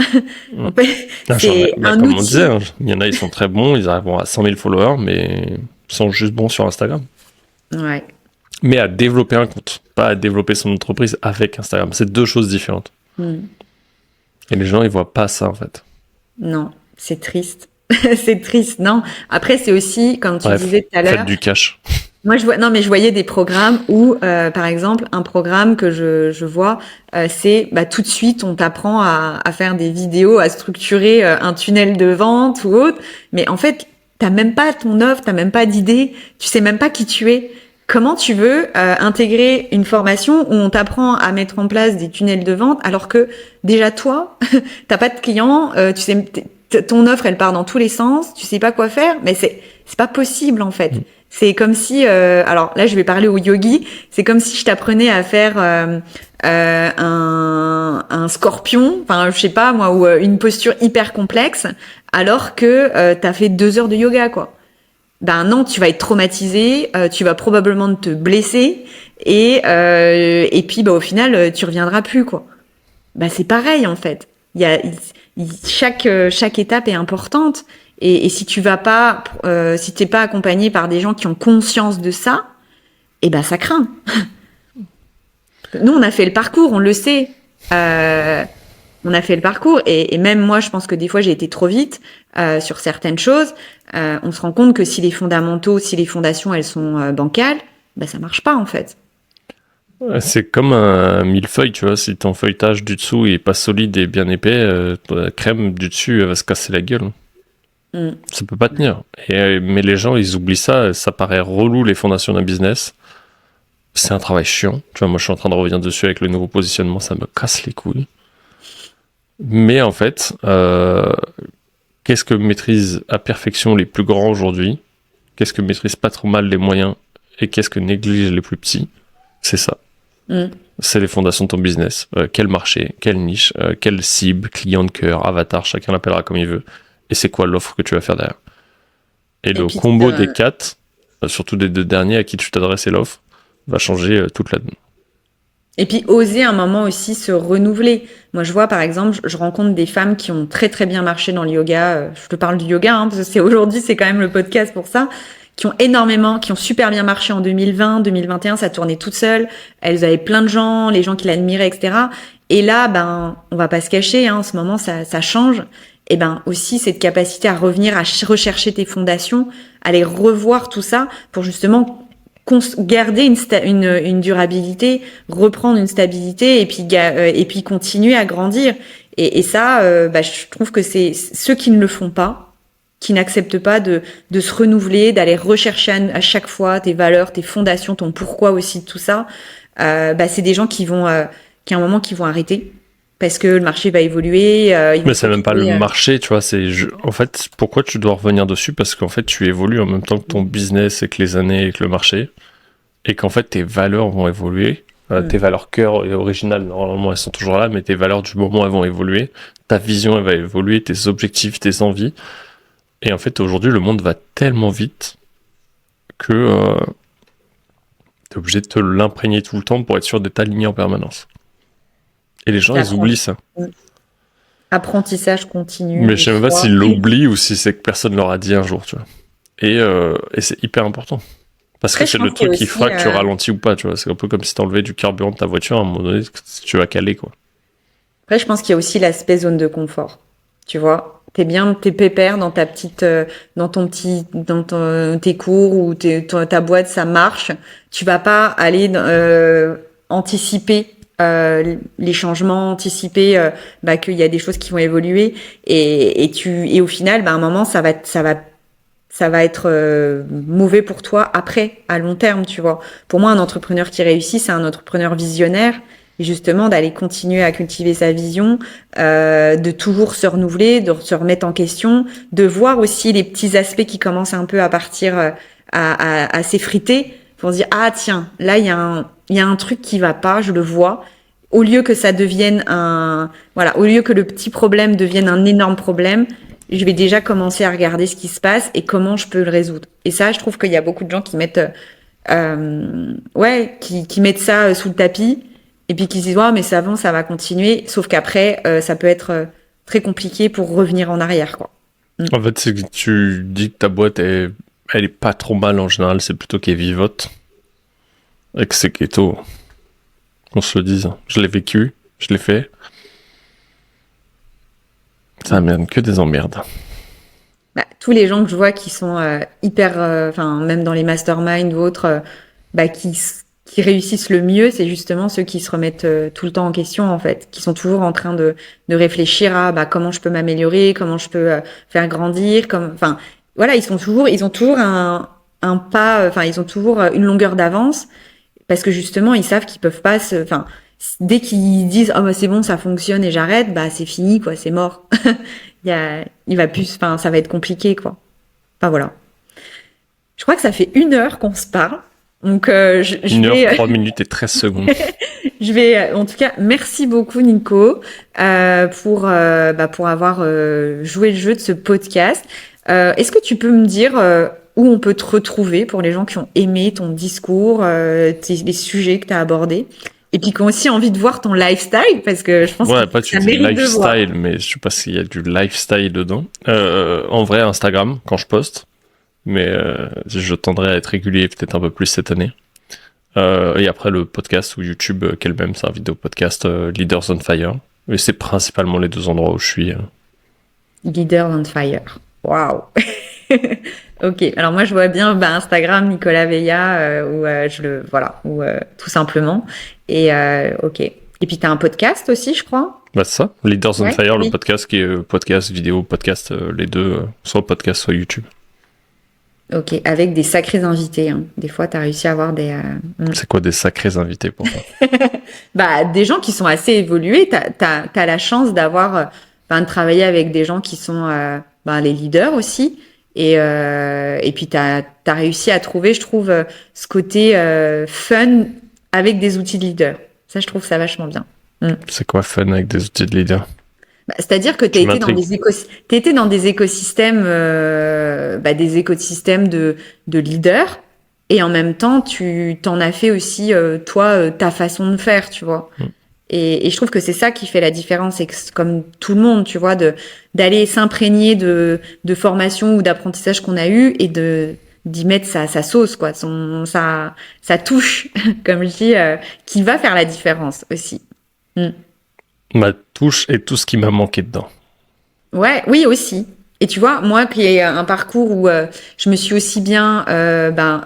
C'est un outil. On disait, hein, il y en a, ils sont très bons, ils arrivent à 100 000 followers, mais ils sont juste bons sur Instagram. Ouais. Mais à développer un compte, pas à développer son entreprise avec Instagram. C'est deux choses différentes. Et les gens, ils voient pas ça, en fait. Non, c'est triste. C'est triste, non. Après, c'est aussi, comme tu disais tout à l'heure... Faites du cash. Moi, je voyais des programmes où, par exemple, un programme que je vois, c'est tout de suite, on t'apprend à faire des vidéos, à structurer un tunnel de vente ou autre. Mais en fait, t'as même pas ton offre, t'as même pas d'idée, tu sais même pas qui tu es. Comment tu veux intégrer une formation où on t'apprend à mettre en place des tunnels de vente alors que déjà toi, t'as pas de clients, tu sais, ton offre elle part dans tous les sens, tu sais pas quoi faire, mais c'est pas possible en fait. C'est comme si, alors là je vais parler aux yogis, c'est comme si je t'apprenais à faire un scorpion, enfin je sais pas moi, ou une posture hyper complexe, alors que t'as fait 2 heures de yoga quoi. Non, tu vas être traumatisé, tu vas probablement te blesser et puis au final tu reviendras plus quoi. C'est pareil en fait. Chaque étape est importante et si tu vas pas, si t'es pas accompagné par des gens qui ont conscience de ça, ça craint. Nous on a fait le parcours, on le sait. On a fait le parcours et même moi, je pense que des fois, j'ai été trop vite sur certaines choses. On se rend compte que si les fondamentaux, si les fondations, elles sont bancales, ça marche pas en fait. C'est comme un millefeuille, tu vois. Si ton feuilletage du dessous est pas solide et bien épais, la crème du dessus elle va se casser la gueule. Ça peut pas tenir. Mais les gens, ils oublient ça. Ça paraît relou, les fondations d'un business. C'est un travail chiant. Tu vois, moi, je suis en train de revenir dessus avec le nouveau positionnement. Ça me casse les couilles. Mais en fait, qu'est-ce que maîtrisent à perfection les plus grands aujourd'hui? Qu'est-ce que maîtrisent pas trop mal les moyens Et qu'est-ce que négligent les plus petits? C'est ça. Mm. C'est les fondations de ton business. Quel marché, quelle niche, quelle cible, client de cœur, avatar, chacun l'appellera comme il veut. Et c'est quoi l'offre que tu vas faire derrière. Et le puis, combo des 4, surtout des 2 derniers à qui tu t'adresses et l'offre, va changer toute la donne. Et puis oser un moment aussi se renouveler. Moi, je vois par exemple, je rencontre des femmes qui ont très très bien marché dans le yoga. Je te parle du yoga, hein, parce que c'est quand même le podcast pour ça. Qui ont super bien marché en 2020, 2021, ça tournait toute seule. Elles avaient plein de gens, les gens qui l'admiraient, etc. Et là, on va pas se cacher, hein, en ce moment, ça change. Et aussi cette capacité à revenir, à rechercher tes fondations, à les revoir tout ça pour justement garder une durabilité, reprendre une stabilité et puis continuer à grandir. Et ça, je trouve que c'est ceux qui ne le font pas, qui n'acceptent pas de se renouveler, d'aller rechercher à chaque fois tes valeurs, tes fondations, ton pourquoi aussi de tout ça. C'est des gens qui à un moment qui vont arrêter parce que le marché va évoluer. Mais c'est même pas le marché, tu vois. En fait, pourquoi tu dois revenir dessus? Parce qu'en fait, tu évolues en même temps que ton business et que les années et que le marché. Et qu'en fait, tes valeurs vont évoluer. Tes valeurs cœur et originales, normalement, elles sont toujours là, mais tes valeurs du moment, elles vont évoluer. Ta vision, elle va évoluer, tes objectifs, tes envies. Et en fait, aujourd'hui, le monde va tellement vite que t'es obligé de te l'imprégner tout le temps pour être sûr d'être aligné en permanence. Et les gens, ils oublient ça. Apprentissage continu. Mais je sais même pas s'ils l'oublient ou si c'est que personne leur a dit un jour, tu vois. Et c'est hyper important. Parce que c'est le truc qui fera que tu ralentis ou pas, tu vois. C'est un peu comme si t'enlevais du carburant de ta voiture, à un moment donné, tu vas caler, quoi. Après, je pense qu'il y a aussi l'aspect zone de confort. Tu vois, t'es pépère dans tes cours ou ta boîte, ça marche. Tu vas pas aller anticiper les changements, anticiper qu'il y a des choses qui vont évoluer et au final, à un moment, ça va être mauvais pour toi après, à long terme, tu vois. Pour moi, un entrepreneur qui réussit, c'est un entrepreneur visionnaire. Et justement, d'aller continuer à cultiver sa vision, de toujours se renouveler, de se remettre en question, de voir aussi les petits aspects qui commencent un peu à partir, à s'effriter, pour se dire, ah tiens, là, il y a un truc qui va pas, je le vois. Au lieu que ça devienne au lieu que le petit problème devienne un énorme problème, je vais déjà commencer à regarder ce qui se passe et comment je peux le résoudre. Et ça, je trouve qu'il y a beaucoup de gens qui mettent, qui mettent ça sous le tapis et puis qui se disent, mais ça va, ça va continuer. Sauf qu'après, ça peut être très compliqué pour revenir en arrière, quoi. En fait, c'est que tu dis que ta boîte, elle est pas trop mal en général, c'est plutôt qu'elle vivote. Et que c'est keto. Qu'on se le dise. Je l'ai vécu, je l'ai fait. Ça amène que des emmerdes. Tous les gens que je vois qui sont hyper, même dans les masterminds ou autres, qui réussissent le mieux, c'est justement ceux qui se remettent tout le temps en question, en fait, qui sont toujours en train de réfléchir à comment je peux m'améliorer, comment je peux faire grandir, ils ont toujours un pas, ils ont toujours une longueur d'avance parce que justement ils savent qu'ils peuvent pas dès qu'ils disent c'est bon, ça fonctionne et j'arrête, c'est fini, quoi, c'est mort. Ça va être compliqué, quoi. Voilà. Je crois que ça fait 1 heure qu'on se parle. Donc, 1 heure, 3 minutes et 13 secondes. En tout cas, merci beaucoup, Nico, pour avoir joué le jeu de ce podcast. Est-ce que tu peux me dire où on peut te retrouver pour les gens qui ont aimé ton discours, les sujets que tu as abordés, et puis qui ont aussi envie de voir ton lifestyle, parce que je pense que tu dis lifestyle, mais je sais pas s'il y a du lifestyle dedans. En vrai, Instagram, quand je poste. Mais je tendrai à être régulier peut-être un peu plus cette année. Et après le podcast ou YouTube, qu'elle-même, c'est un vidéo podcast Leaders on Fire. Et c'est principalement les 2 endroits où je suis. Leaders on Fire. Waouh. Ok. Alors moi je vois bien Instagram Nicolas Veilla ou tout simplement. Et ok. Et puis t'as un podcast aussi, je crois. C'est ça. Leaders on Fire, le podcast qui est podcast, vidéo, podcast, les deux, soit podcast, soit YouTube. Ok, avec des sacrés invités. Hein. Des fois, tu as réussi à avoir des... C'est quoi des sacrés invités pour toi? Des gens qui sont assez évolués. T'as la chance d'avoir, de travailler avec des gens qui sont les leaders aussi. Et puis t'as réussi à trouver, je trouve, ce côté fun avec des outils de leader. Ça, je trouve ça vachement bien. C'est quoi fun avec des outils de leader? C'est-à-dire que tu étais dans des écosystèmes, des écosystèmes de leaders, et en même temps, tu t'en as fait aussi, toi, ta façon de faire, tu vois. Et je trouve que c'est ça qui fait la différence, et que comme tout le monde, tu vois, d'aller s'imprégner de formations ou d'apprentissages qu'on a eu et d'y mettre sa sauce, quoi, sa touche, comme je dis, qui va faire la différence aussi. Ma touche et tout ce qui m'a manqué dedans. Ouais, oui aussi. Et tu vois, moi qui ai un parcours où je me suis aussi bien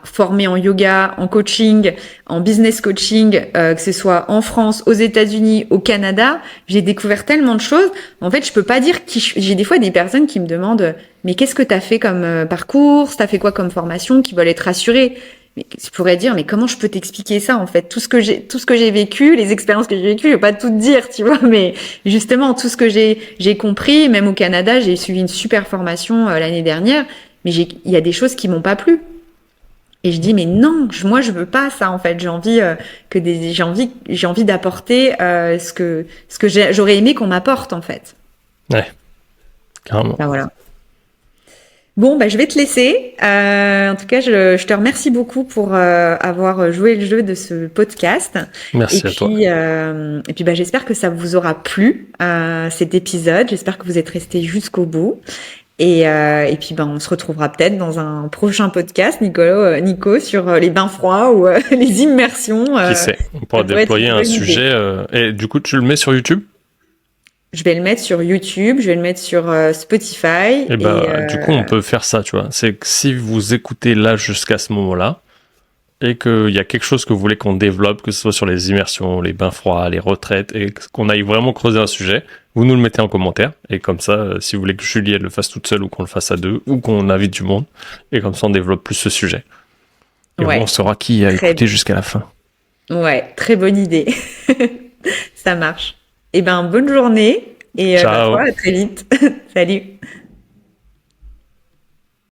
formée en yoga, en coaching, en business coaching, que ce soit en France, aux États-Unis, au Canada, j'ai découvert tellement de choses. En fait, je peux pas dire j'ai des fois des personnes qui me demandent mais qu'est-ce que t'as fait comme parcours, t'as fait quoi comme formation, qui veulent être rassurées. Mais je pourrais dire, mais comment je peux t'expliquer ça, en fait? Tout ce que j'ai vécu, les expériences que j'ai vécues, je vais pas tout te dire, tu vois, mais justement, tout ce que j'ai compris, même au Canada, j'ai suivi une super formation l'année dernière, mais il y a des choses qui m'ont pas plu. Et je dis, mais non, moi, je veux pas ça, en fait. J'ai envie j'ai envie d'apporter ce que j'aurais aimé qu'on m'apporte, en fait. Ouais, carrément. Ben voilà. Bon, je vais te laisser. En tout cas, je te remercie beaucoup pour avoir joué le jeu de ce podcast. Merci à toi. Et puis, j'espère que ça vous aura plu, cet épisode. J'espère que vous êtes restés jusqu'au bout. Et puis, on se retrouvera peut-être dans un prochain podcast, Nico, sur les bains froids ou les immersions. Qui sait, on pourra déployer un sujet. Et du coup, tu le mets sur YouTube ? Je vais le mettre sur YouTube, je vais le mettre sur Spotify. Et du coup, on peut faire ça, tu vois. C'est que si vous écoutez là jusqu'à ce moment-là, et qu'il y a quelque chose que vous voulez qu'on développe, que ce soit sur les immersions, les bains froids, les retraites, et qu'on aille vraiment creuser un sujet, vous nous le mettez en commentaire. Et comme ça, si vous voulez que Julie elle le fasse toute seule, ou qu'on le fasse à deux, ou qu'on invite du monde, et comme ça, on développe plus ce sujet. Et on saura qui a écouté jusqu'à la fin. Ouais, très bonne idée. Ça marche. Bonne journée et à très vite. Salut.